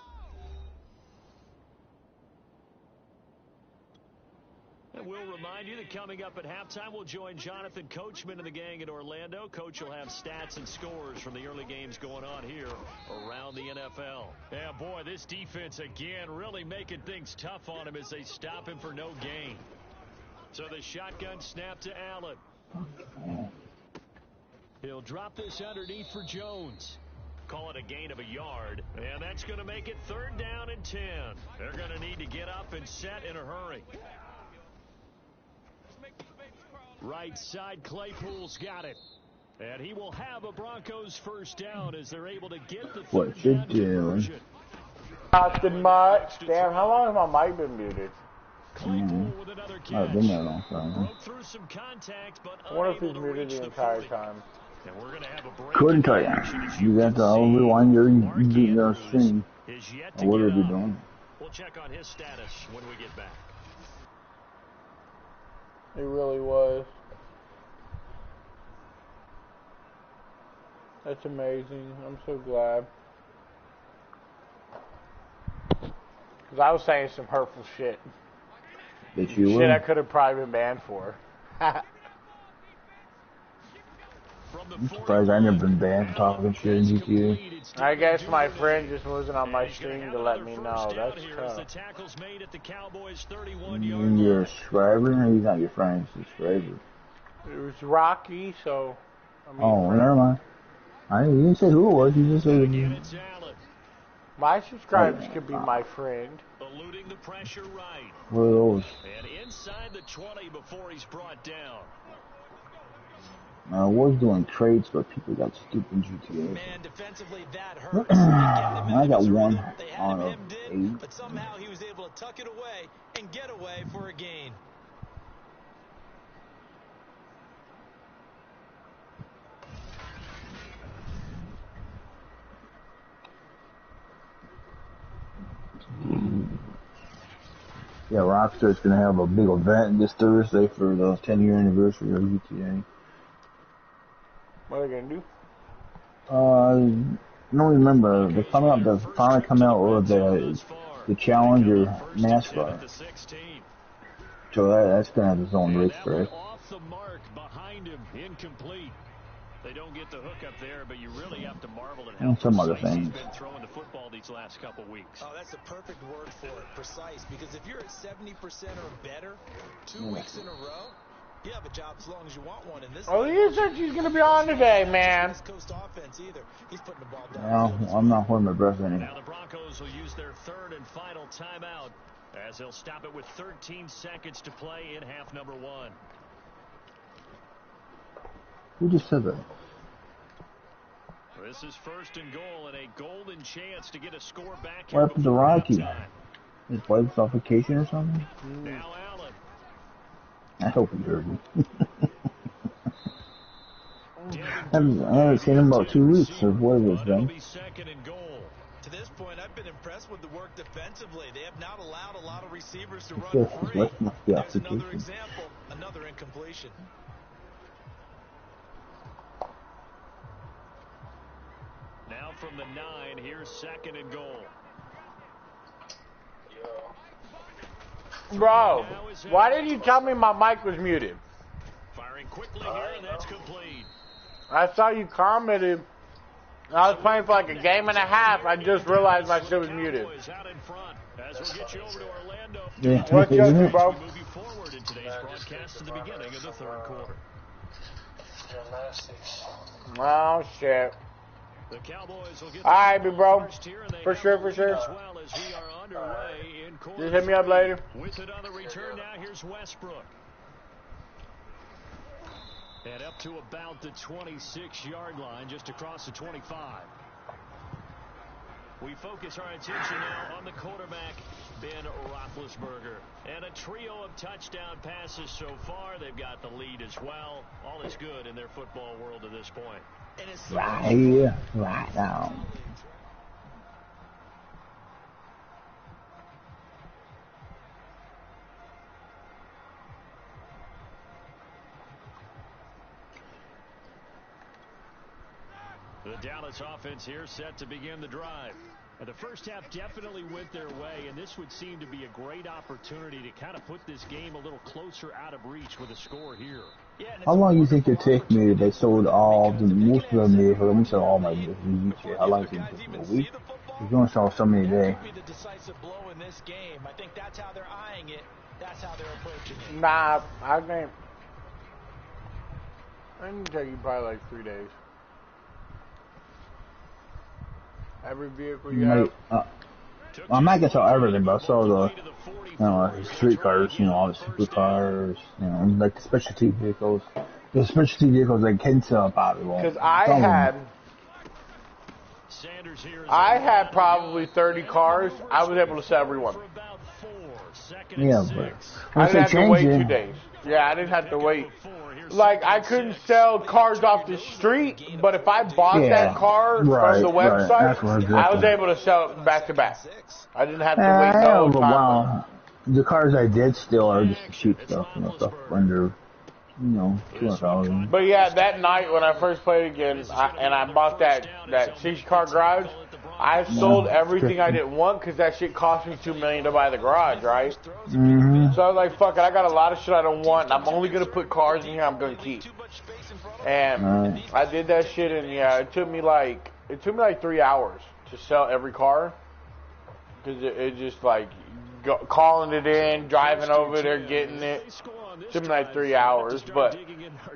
And we'll remind you that coming up at halftime, we'll join Jonathan Coachman and the gang in Orlando. Coach will have stats and scores from the early games going on here around the NFL. Yeah, boy, this defense again really making things tough on him as they stop him for no gain. So the shotgun snap to Allen. He'll drop this underneath for Jones. Call it a gain of a yard, and that's going to make it 3rd down and 10. They're going to need to get up and set in a hurry. Right side, Claypool's got it. And he will have a Broncos first down as they're able to get the 3rd down conversion. Austin much. Damn, how long has my mic been muted? Claypool with another catch. I've been there a long time. Broke through some contact, but I wonder if he's unable to muted reach the the entire 40. time. And we're going to have a break. Couldn't tell you. You got to rewind your stream. Is yet to What are get you up. doing? We'll check on his status when we get back. It really was. That's amazing. I'm so glad. Because I was saying some hurtful shit. That you Shit were? I could have probably been banned for. I'm surprised I never been banned talking shit in GTA. I guess my friend just wasn't on my stream to let me know. That's tough. You're a subscriber? No, he's not your friend, he's a subscriber. It was Rocky, so... I mean, Oh, never mind. You didn't say who it was, you just said... My subscribers could be my friend. Eluding the pressure right. What are those? And inside the 20 before he's brought down. I was doing trades, but people got stupid in GTA. Man, defensively, that hurts. I got 1 They had out of him in, 8. but somehow he was able to tuck it away and get away for a gain. Yeah, Rockstar's gonna have a big event this Thursday for the 10-year anniversary of GTA. What are they gonna do? I don't remember. They're finally coming out with the Challenger NASCAR. So that's gonna have its own racetrack. Off the mark behind him, incomplete. They don't get the hook up there, but you really have to marvel at how some other precise he's things. been throwing the football these last couple weeks. Oh, that's the perfect word for it, precise. Because if you're at 70% or better 2 weeks in a row, you have a job as long as you want one. In this he said she's going to be on today, man. West Coast offense either. He's putting the ball down. Well, I'm not holding my breath anymore. Now the Broncos will use their third and final timeout as they'll stop it with 13 seconds to play in half number 1. Who just said that? This is first and goal and a golden chance to get a score back. What happened to Rocky? His wife's on vacation or something? Now Allen. I hope he heard me. I haven't seen him about 2 weeks, or what it is, Ben. To this point, I've been impressed with the work defensively. They have not allowed a lot of receivers to run free. There's another example, another incompletion. Now from the 9, here's second and goal. Bro, why didn't you tell me my mic was muted? Firing quickly here, and that's complete. I saw you commented. I was playing for like a game and a half. I just realized my shit was muted. Yeah, What's your bro? Move you forward in today's broadcast to the beginning of the third quarter. Oh shit. The Cowboys will get all right, big bro. For sure. Well as we are underway in quarter just hit me up later. With it on the return now, here's Westbrook. And up to about the 26-yard line, just across the 25. We focus our attention now on the quarterback, Ben Roethlisberger. And a trio of touchdown passes so far. They've got the lead as well. All is good in their football world at this point. Right here, right now. The Dallas offense here set to begin the drive. And the first half definitely went their way, and this would seem to be a great opportunity to kind of put this game a little closer out of reach with a score here. How long do you think it take me? They sold all the most of them. They let me sell all my vehicles. How long do you think it take? A week? You're going to sell so many a day. The decisive blow in this game. I think that's how they're eyeing it. That's how they're approaching it. Nah, I think it take you probably like 3 days. Every vehicle you have. I'm not gonna sell everything, but I saw the street cars, all the supercars, like the specialty vehicles. The specialty vehicles they can sell probably won't. Because I had probably 30 cars. I was able to sell every one. Yeah, but I didn't have to wait 2 days. Yeah, I didn't have to wait. Like, I couldn't sell cars off the street, but if I bought that car from the website, I was able to sell it back to back. I didn't have to wait no time. Wow. The cars I did still are just to shoot stuff, stuff under, 200,000. But yeah, that night when I first played again, and I bought that 6-car garage, I sold everything I didn't want because that shit cost me $2 million to buy the garage, right? Mm-hmm. So I was like, fuck it, I got a lot of shit I don't want, and I'm only gonna put cars in here I'm gonna keep. And I did that shit, and yeah, it took me like 3 hours to sell every car because it just like calling it in, driving over there, getting it. It took me like 3 hours, but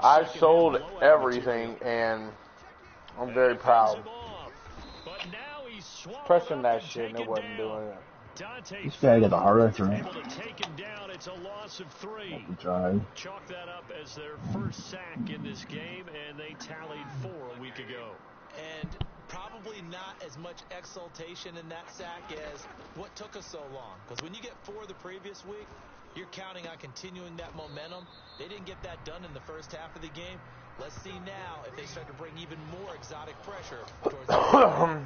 I sold everything, and I'm very proud. Pressing that shit and it wasn't doing it. This guy got the hard for it. It's a loss of 3. Chalk that up as their first sack in this game, and they tallied 4 a week ago. And probably not as much exultation in that sack as what took us so long. Because when you get 4 the previous week, you're counting on continuing that momentum. They didn't get that done in the first half of the game. Let's see now if they start to bring even more exotic pressure towards the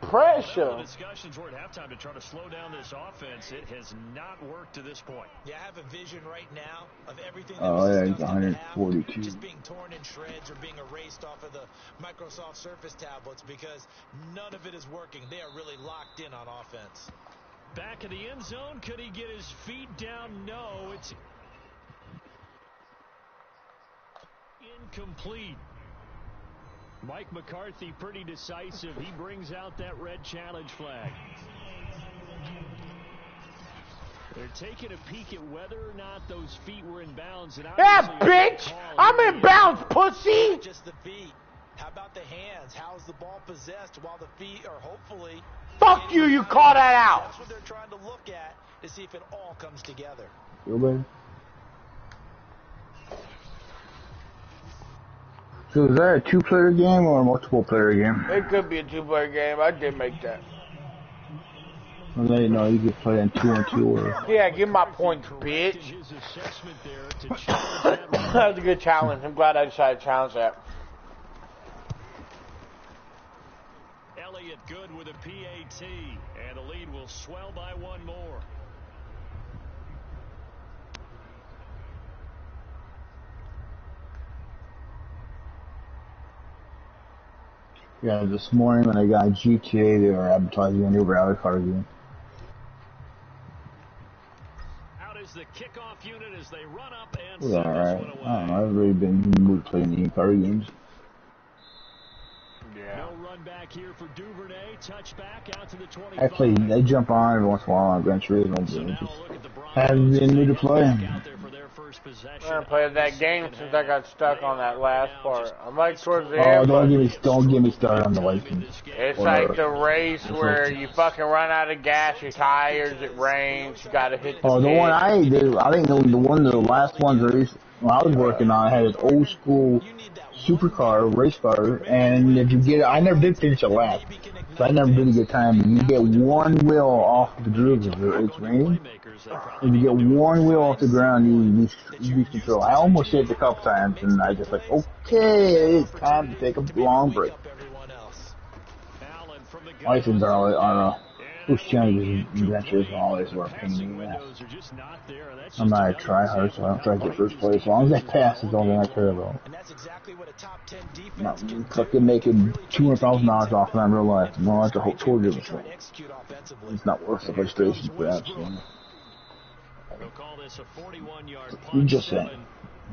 pressure. The discussions were at halftime to try to slow down this offense. It has not worked to this point. Yeah, I have a vision right now of everything that he's 142. just being torn in shreds or being erased off of the Microsoft Surface tablets because none of it is working. They are really locked in on offense. Back in the end zone. Could he get his feet down? No, it's incomplete. Mike McCarthy pretty decisive. He brings out that red challenge flag. They're taking a peek at whether or not those feet were in bounds. And yeah, bitch! I'm in bounds, pussy! Not just the feet. How about the hands? How's the ball possessed while the feet are hopefully... Fuck you, you call that out! That's what they're trying to look at to see if it all comes together. So is that a two-player game or a multiple-player game? It could be a two-player game. I did make that. Well, they know you could play in 2-on-2 or... Yeah, give my points, bitch. That was a good challenge. I'm glad I decided to challenge that. Elliott good with a PAT, and the lead will swell by one more. Yeah, this morning when I got GTA, they were advertising a new rally car game. Out is the kickoff unit as they run up and It was alright. I don't know, I've really been mood playing the car games. Yeah. No run back here for Duvernay. Touchback out to the 25. I jump on every once in a while on Gran Turismo, I haven't been new to play. I haven't played that game since I got stuck on that last part. I'm like towards the end. Oh, don't get me started on the license. It's like the race where you fucking run out of gas, your tires, it rains, you gotta hit the the one I did, I think the last ones when I was working on, I had an old school supercar, race car, and if you get it, I never did finish a lap, so I never did a good time. You get one wheel off the groove if it's raining. If you get one wheel off the ground, you lose control. I almost hit it a couple times, and I just like, okay, it's time to take a long break. License are always, I don't know. Those challenges and adventures always were a pain in the ass. I'm not a try-hard, so I don't try to get first place. As long as I pass is all that I care about. Not fucking making $200,000 off that in real life. No, that's a whole tour of it. It's not worth the frustration for that. We'll call this a 41-yard You punt, just saying.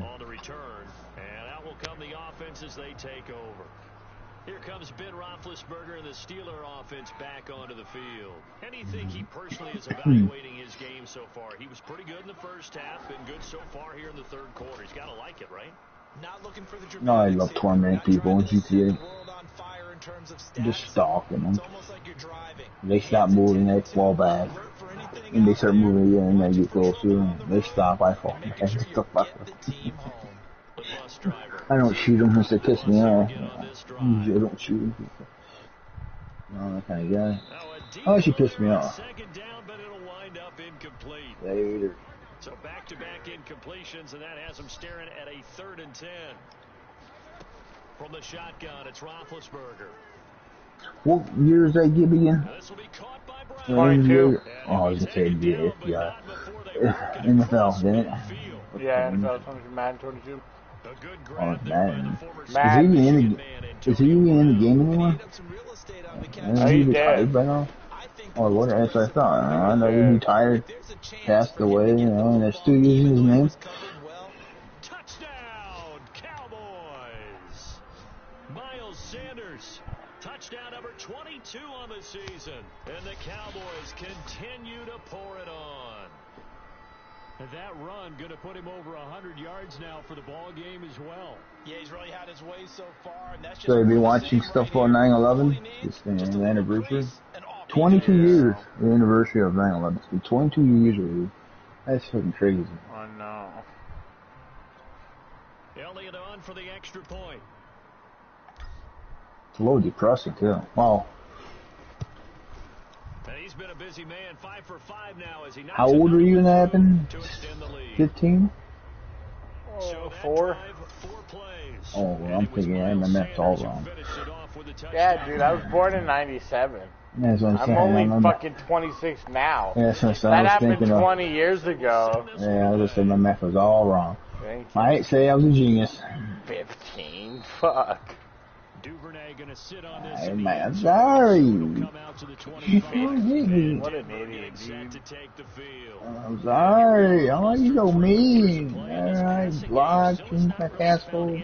on the return, and out will come the offense as they take over. Here comes Ben Roethlisberger and the Steeler offense back onto the field. Anything he personally is evaluating his game so far? He was pretty good in the first half, been good so far here in the third quarter. He's got to like it, right? Not looking for the no, I love tormenting people in GTA. Just stalking them. They stop moving, they fall back. And they start moving again, and they get closer, and they stop, I fall back. I don't shoot them unless they piss me off. Usually I don't shoot them. I'm that kind of guy. Unless you piss me off. Later. So back-to-back incompletions, and that has them staring at a 3rd and 10. From the shotgun, it's Roethlisberger. What year is that give again? This will be caught by Brown. 22. Oh, I was going to say NBA, yeah. NFL, didn't it? Yeah, NFL 22, Madden 22. Oh, Madden. Is he even in the game anymore? Is he retired by now? Or what? That's what I thought. I know he retired, passed away, you know, and they're still using his name. Touchdown, Cowboys! Miles Sanders, touchdown number 22 on the season, and the Cowboys continue to pour it on. And that run going to put him over 100 yards now for the ball game as well. Yeah, he's really had his way so far. And that's just so you've been watching stuff on 9/11? This thing, the anniversary. 22 years, the anniversary of 9/11. It's been 22 years already. That's fucking crazy. Oh no. Elliott on for the extra point. It's a little depressing too. Wow. And he's been a busy man, 5 for 5 now as he. How old are you when that happened? 15? 4. Oh, well, I'm thinking my math's all wrong. Yeah, dude, I was born in 97. Yeah, that's what I'm saying. I'm only fucking 26 now. Yeah, that's what I'm saying. That happened 20 years ago. Yeah, I was just saying my math was all wrong. I ain't say I was a genius. 15? Fuck. Duvernay going to sit on this. I'm sorry. What an idiot, dude. I'm sorry. Oh, you so mean. Alright, blocking my castle.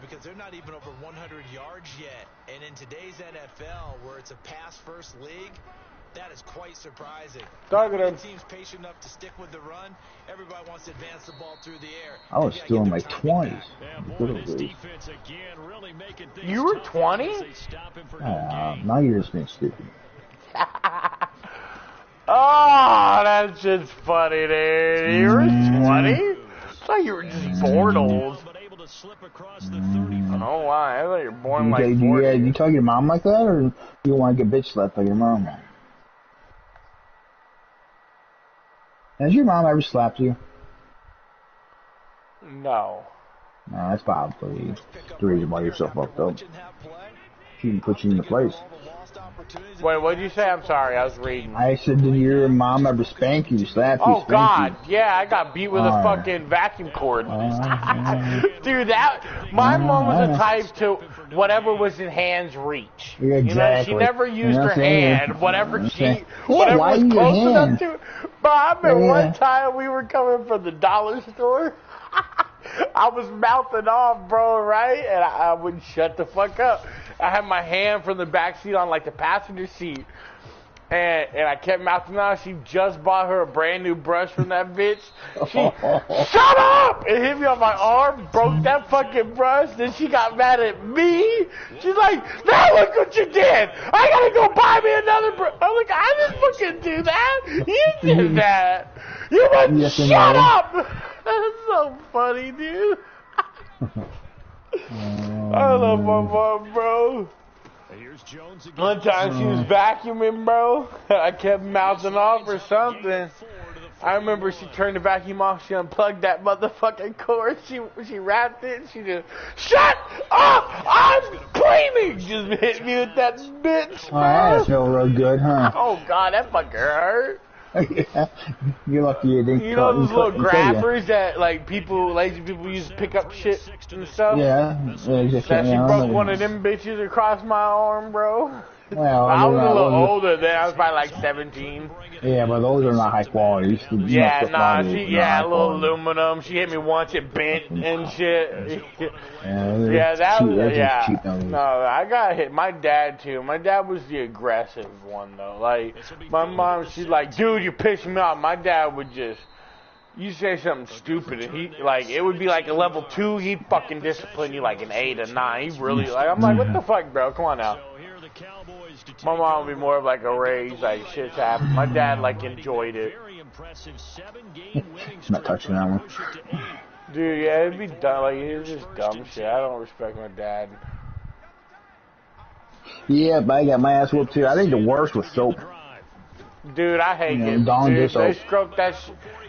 Because they're not even over 100 yards yet. And in today's NFL, where it's a pass-first league, that is quite surprising. Target him. Teams patient enough to stick with the run. Everybody wants to advance the ball through the air. I was still in my 20s. You were 20? Now you're just being stupid. Oh, that's just funny, dude. You were 20? I thought you were just bored old. Oh, why? I thought you were born like 40. Yeah, you tell your mom like that, or you want to get bitch slapped by your mom? Has your mom ever slapped you? No. No, that's probably the reason why you're so fucked up. She didn't put you in the place. Wait, what did you say? I'm sorry, I was reading. I said, did your mom ever spank you, slap you, Oh, God. Yeah, I got beat with a fucking vacuum cord. Dude, my mom was the type to whatever was in hand's reach. Yeah, exactly. You know, she never used her hand. Whatever was why close your enough hand? to. But I remember one time we were coming from the dollar store. I was mouthing off, bro, right? And I wouldn't shut the fuck up. I had my hand from the back seat on like the passenger seat. And I kept mouthing off. She just bought her a brand new brush from that bitch. She, shut up! And hit me on my arm, broke that fucking brush. Then she got mad at me. She's like, now look what you did! I gotta go buy me another brush. I'm like, I didn't fucking do that. You did that. You went, shut up! That's so funny, dude. I love my mom, bro. One time she was vacuuming, bro. I kept mouthing off or something. I remember she turned the vacuum off. She unplugged that motherfucking cord. She wrapped it. And she just, shut up! I'm cleaning! Just hit me with that bitch, bro. Oh, that felt real good, huh? Oh, God, that fucker hurt. You're lucky you didn't. You know those little grabbers that like lazy people use to pick up shit and stuff? Yeah. That she broke one of them bitches across my arm, bro. Well, I was a little older then. I was probably like 17. Yeah, but those are not high quality. A little aluminum. She hit me once, it bent and shit. Yeah, that was, yeah. No, I got hit. My dad, too. My dad was the aggressive one, though. Like, my mom, she's like, dude, you're pissing me off. My dad would just, you say something stupid, and it would be like a level 2, he'd fucking discipline you like an 8 or 9. He really, I'm like, what the fuck, bro? Come on now. My mom would be more of like a rage, like shit's happened. My dad like enjoyed it. I'm not touching that one. Dude, yeah, it'd be dumb. Like it's just dumb shit. I don't respect my dad. Yeah, but I got my ass whooped too. I think the worst was soap. Dude, I hate it. Dude, they scrub that.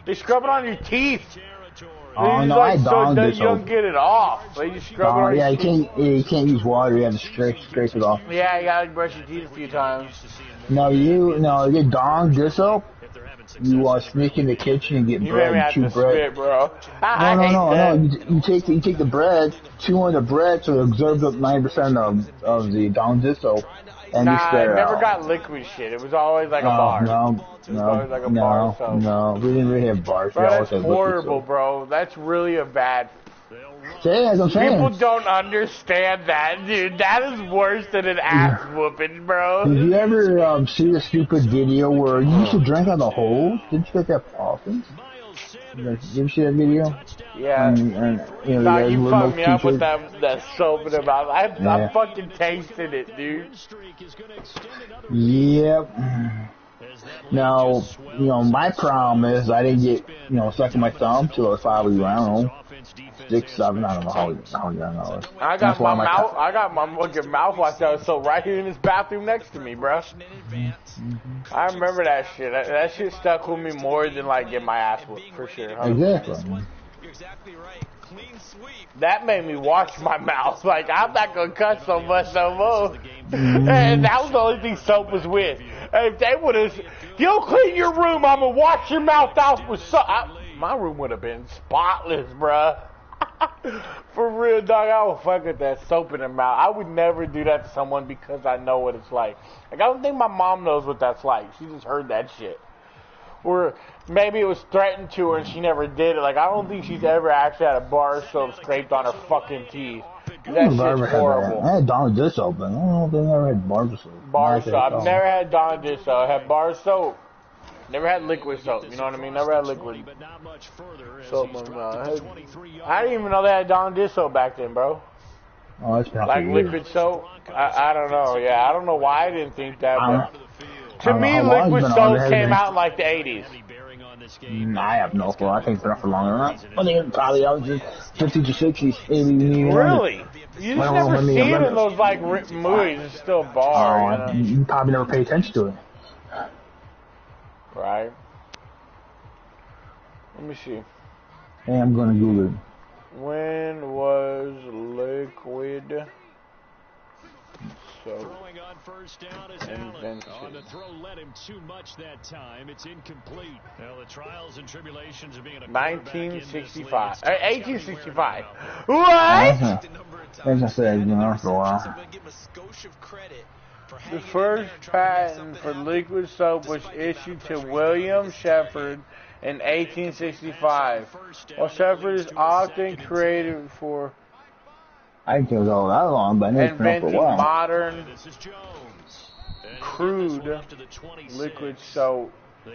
They scrub it on your teeth. Oh no, I donned it. You don't get it off. They just scrub it on your teeth. You can't use water. You have to scrape it off. Yeah, you gotta brush your teeth a few times. No, you donned this soap. You sneak in the kitchen and get bread and chew bread. Spit, bro. No. You take the bread, chew on the bread, so it absorbs up 90% of the Dawn dish soap. And nah, it never got liquid shit. It was always like a bar. No, we didn't really have bars. Bro, that's horrible, bro. That's really a bad. As I'm saying. People don't understand that, dude. That is worse than an ass whooping, bro. Did you ever see the stupid video where you used to drink out of the hole? Didn't you get that often? Did you ever see that video? Yeah. You fucked me up with that soap in the mouth. I fucking tasted it, dude. Yep. Now, my problem is I didn't get, stuck in my thumb till I was probably, I don't know, 6, 7, I don't know how young I was. I got my fucking mouthwash that was so right here in this bathroom next to me, bro. I remember that shit. That shit stuck with me more than like getting my ass whooped, for sure. 100%. Exactly. You're exactly right. Clean sweep. That made me wash my mouth. Like, I'm not gonna cut so much no more. And that was the only thing soap was with. If they would've, you don't clean your room, I'm gonna wash your mouth out with soap. My room would have been spotless, bruh. For real, dog, I would fuck with that soap in her mouth. I would never do that to someone because I know what it's like. Like, I don't think my mom knows what that's like. She just heard that shit. Or maybe it was threatened to her and she never did it. Like, I don't think she's ever actually had a bar of soap scraped on her fucking teeth. That shit's horrible. I had Dawn dish soap, but I don't think I ever had bar soap. Bar soap. I've never had Dawn dish soap. I had bar soap. Never had liquid soap. You know what I mean? Never had liquid soap. I didn't even know they had Dawn dish soap back then, bro. Oh, it's been like liquid soap. I don't know. Yeah, I don't know why I didn't think that. But to me, liquid soap came out in like the 80s. I have no clue. I think it's been up for longer than that. I think probably out in the 50s or 60s. Maybe really? You just never see it in those like movies. It's still a bar. You probably never pay attention to it. Right. Let me see. Hey, I'm gonna Google it. When was liquid soap throwing on first down is Allen. On the throw led him too much that time. It's incomplete. Now the trials and tribulations of being a 1965. 1865. What? As I said, you know, for a while. The first patent for liquid soap was issued to William Shepard in 1865. While Shepard is often created for I think it was all that long, but I know it's been for a while. Modern crude liquid soap. His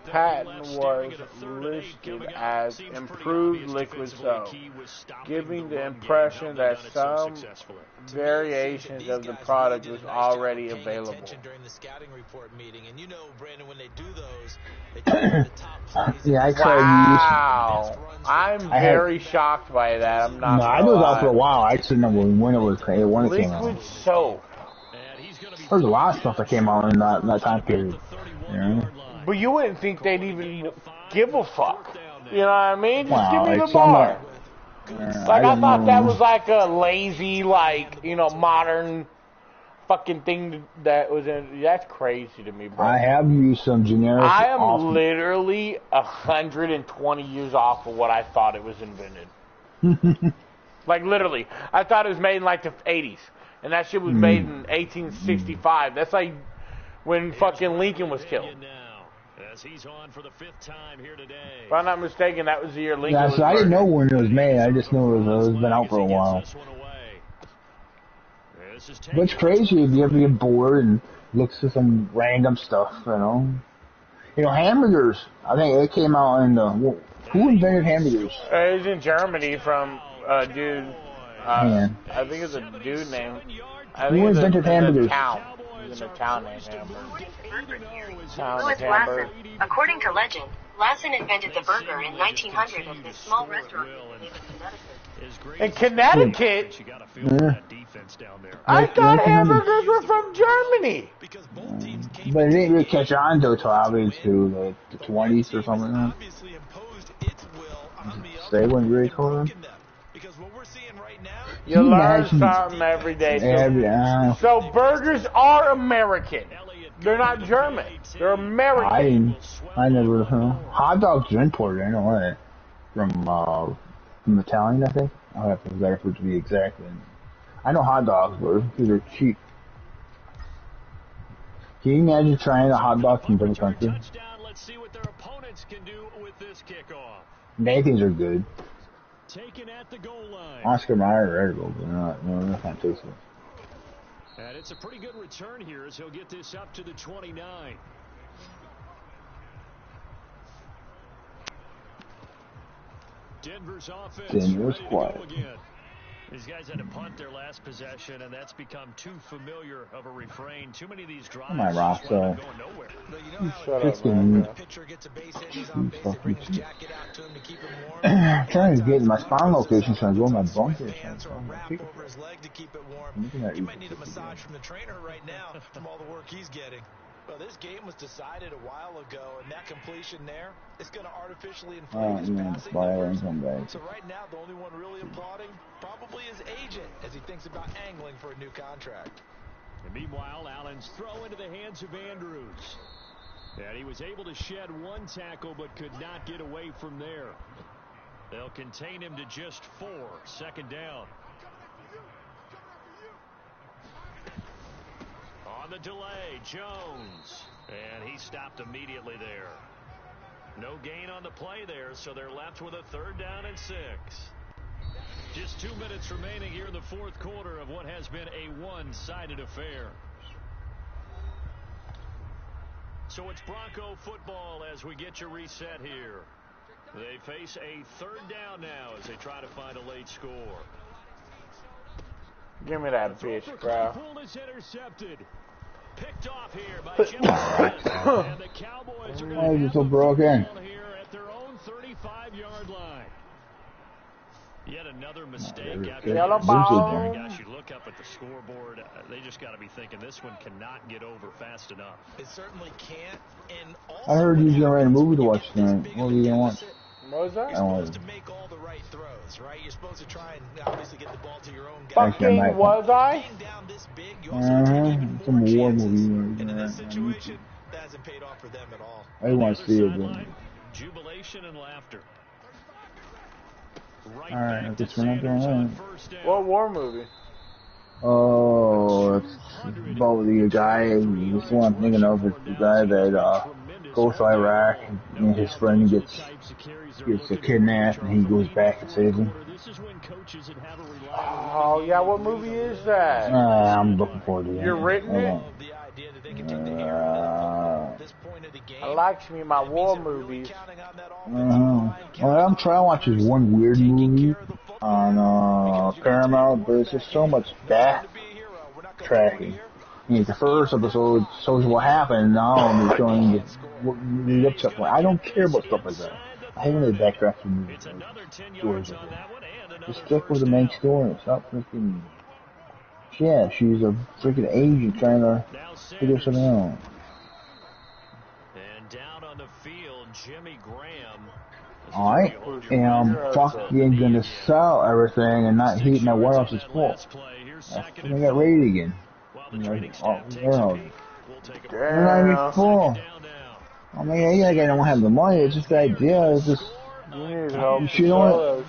patent was listed as improved liquid soap, giving the impression that some variations of the product was already available. Yeah, I tried. Wow, I'm very shocked by that. I'm not. No, I knew that for a while. I just didn't know when it was came out. Liquid soap. There's a lot of stuff that came out in that time period. You know? But you wouldn't think they'd even give a fuck. You know what I mean? Just give me like the bar. Like, I thought know. that was like a lazy, like, you know, modern fucking thing that was in. That's crazy to me, bro. I have used some generic. I am literally 120 years off of what I thought it was invented. Like, literally. I thought it was made in, like, the 80s. And that shit was made in 1865. That's like when fucking Lincoln was killed. If I'm not mistaken, that was the year Lincoln was so I didn't murdered. know when it was made. I just knew it was been out for a while. What's crazy if you ever get bored and look at some random stuff, you know? You know, hamburgers. I think it came out in the... Who invented hamburgers? It was in Germany from a dude. I think it's a dude named. Who invented hamburgers? It's in a town named Hamburg. Louis Lassen. According to legend, Lassen invented the burger in 1900 at this small restaurant in Connecticut. I thought hamburgers were from Germany. But it didn't really catch on until probably to the 20s or something like that. They wouldn't really call them. You learn something every day. So burgers are American. They're not German. They're American. I never. Hot dogs are imported. I know that from Italian. I think I'll have to verify it to be exact. I know hot dogs were because they're cheap. Can you imagine trying a hot dog from different country? Nathan's are good. Oscar Mayer are edible, but that's not tasty. And it's a pretty good return here as he'll get this up to the 29. Denver's offense. Denver's quiet. These guys had to punt their last possession, and that's become too familiar of a refrain. Too many of these drives my rock, so. I'm trying to get my spawn location so I go in my bunker. He might need a massage from the trainer right now from all the work he's getting. Well, this game was decided a while ago, and that completion there is going to artificially inflate his passing numbers. So right now, the only one really applauding probably his agent as he thinks about angling for a new contract. And meanwhile, Allen's throw into the hands of Andrews. And he was able to shed one tackle, but could not get away from there. They'll contain him to just 4. Second down. On the delay, Jones. And he stopped immediately there. No gain on the play there, so they're left with a 3rd down and 6. Just 2 minutes remaining here in the 4th quarter of what has been a one-sided affair. So it's Bronco football as we get your reset here. They face a 3rd down now as they try to find a late score. Give me that bitch, bro. Is intercepted. Picked off here by Jimmy Graham. And the Cowboys are going to have so broken here at their own 35-yard line. Yet another mistake after gosh, you look up at the scoreboard, they just got to be thinking this one cannot get over fast enough. It certainly can't. And I heard you was going to write a movie to watch tonight. What are you going to watch? What was that? You're supposed to make all the right throws, right? You're supposed to try and obviously get the ball to your own guy. Fucking was I? Being down this big, you also take even Some more war chances. movie. And in this situation, that hasn't paid off for them at all. I want to see it. But... Jubilation and laughter. Alright, I guess we're not doing that. What war movie? Oh, it's about the guy, this one I'm thinking of is the guy that goes to Iraq and his friend gets kidnapped and he goes back to save him. Oh, yeah, what movie is that? I'm looking forward to it. You're written it? I likes me my war movies. Well, I'm trying to watch this one weird movie on Paramount, but it's just so much backtracking. The first episode shows what happened, now I'm showing the up stuff. I don't care about stuff like that. I hate when they backtrack from movies. Just stick with the main story. Stop freaking... Yeah, she's a freaking agent trying to figure something out. And down on the field, Jimmy Graham. I am fucking gonna sell everything and not heat my warehouse's full. I'm gonna get raided again. They're not even full. I mean, yeah, I don't have the money, it's just the idea, it's just... You know what?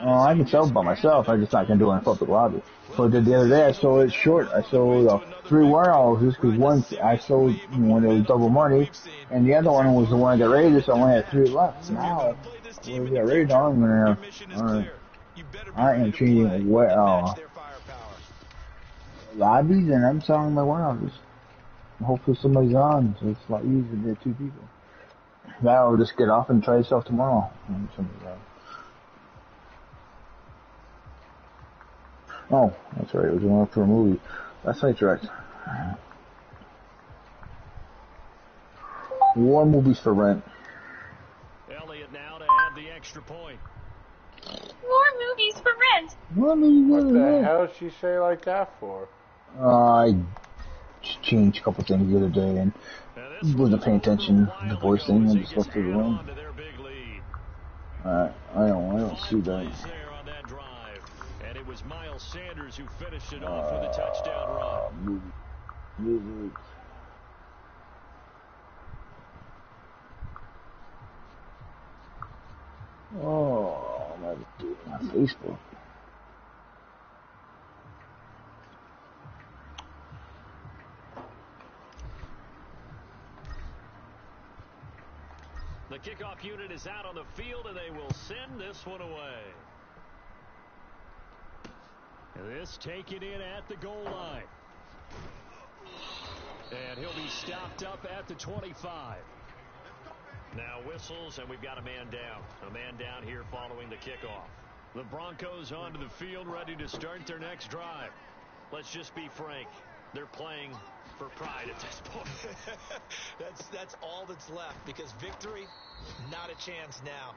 I can sell it by myself, I'm just not gonna do it in public lobby. So the other day I sold it short. I sold 3 warehouses because one I sold when it was double money, and the other one was the one I got raided, so I only had 3 left. Now, when we got raided on, I am changing lobbies and I'm selling my warehouses. Hopefully somebody's on, so it's a lot easier to get 2 people. Now I'll just get off and try yourself tomorrow. Oh, that's right, it was going up for a movie. That's right, correct. War movies for rent. Elliott now to add the extra point. More movies for rent. What the hell did she say like that for? I changed a couple things the other day and wasn't paying attention to the voice thing and just looked through the room. I don't see that. And it was Miles Sanders who finished it off with a touchdown run. Music. Oh, I'm going to do it on Facebook. The kickoff unit is out on the field, and they will send this one away. This taken in at the goal line. And he'll be stopped up at the 25. Now whistles, and we've got a man down. A man down here following the kickoff. The Broncos onto the field, ready to start their next drive. Let's just be frank. They're playing for pride at this point. That's all that's left, because victory, not a chance now.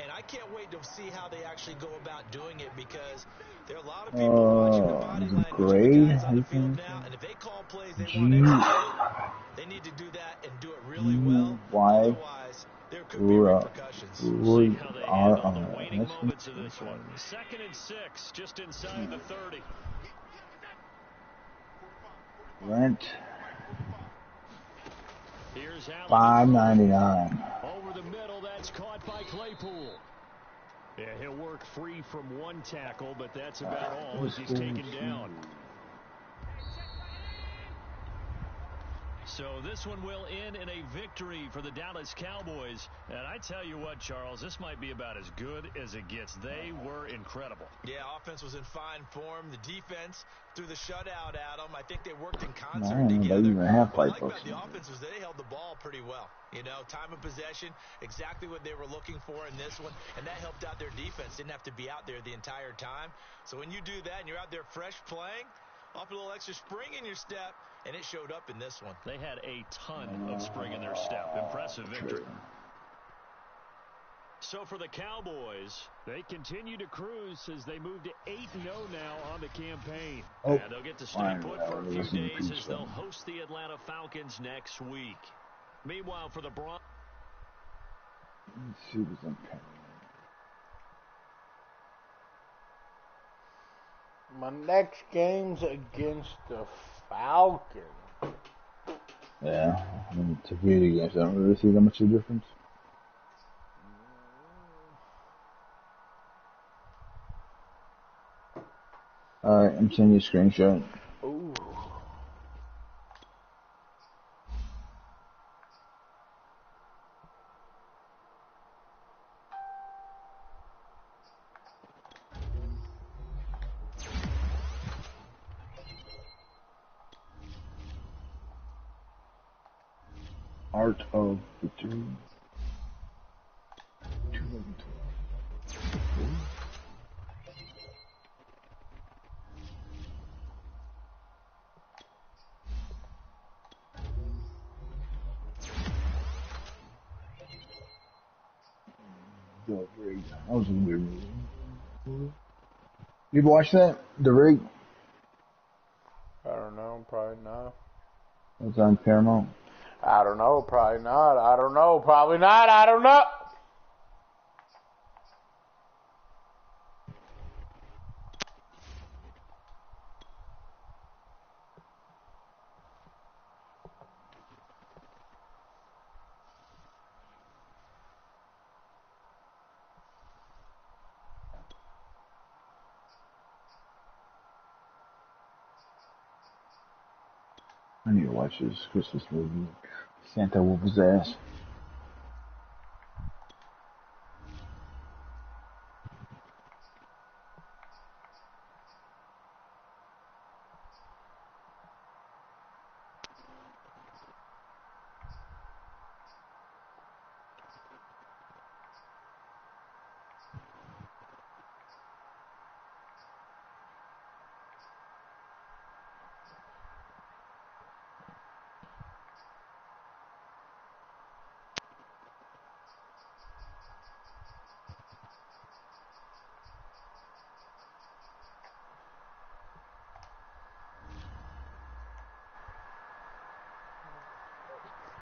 And I can't wait to see how they actually go about doing it, because there are a lot of people watching the body language of the guys on the field now, and if they call plays they want to execute, they need to do that and do it really well. Otherwise, there could be repercussions. See how they handle the waning moments of this one. 2nd and 6, just inside the 30. Rent $5.99. Over the middle, that's caught by Claypool. Yeah, he'll work free from one tackle, but that's about all as he's taken down. So this one will end in a victory for the Dallas Cowboys. And I tell you what, Charles, this might be about as good as it gets. They were incredible. Yeah, offense was in fine form. The defense threw the shutout at them. I think they worked in concert together. What I like about the offense was they held the ball pretty well. You know, time of possession, exactly what they were looking for in this one. And that helped out their defense. Didn't have to be out there the entire time. So when you do that and you're out there fresh playing, off a little extra spring in your step, and it showed up in this one. They had a ton of spring in their step. Impressive victory. So for the Cowboys, they continue to cruise as they move to 8-0 now on the campaign. And they'll get to stay put for a few days as they'll host the Atlanta Falcons next week. Meanwhile, for the Broncos. My next game's against the Falcons. Yeah, I mean, to be against, I don't really see that much of a difference. Alright, I'm sending you a screenshot. Ooh. Art of Victory. 2012. The Rig. That was a weird movie. You ever watch that? The Rig? I don't know, probably not. It was on Paramount. I don't know, probably not. I don't know, probably not. I don't know. I need to watch this Christmas movie. Santa whoop his ass.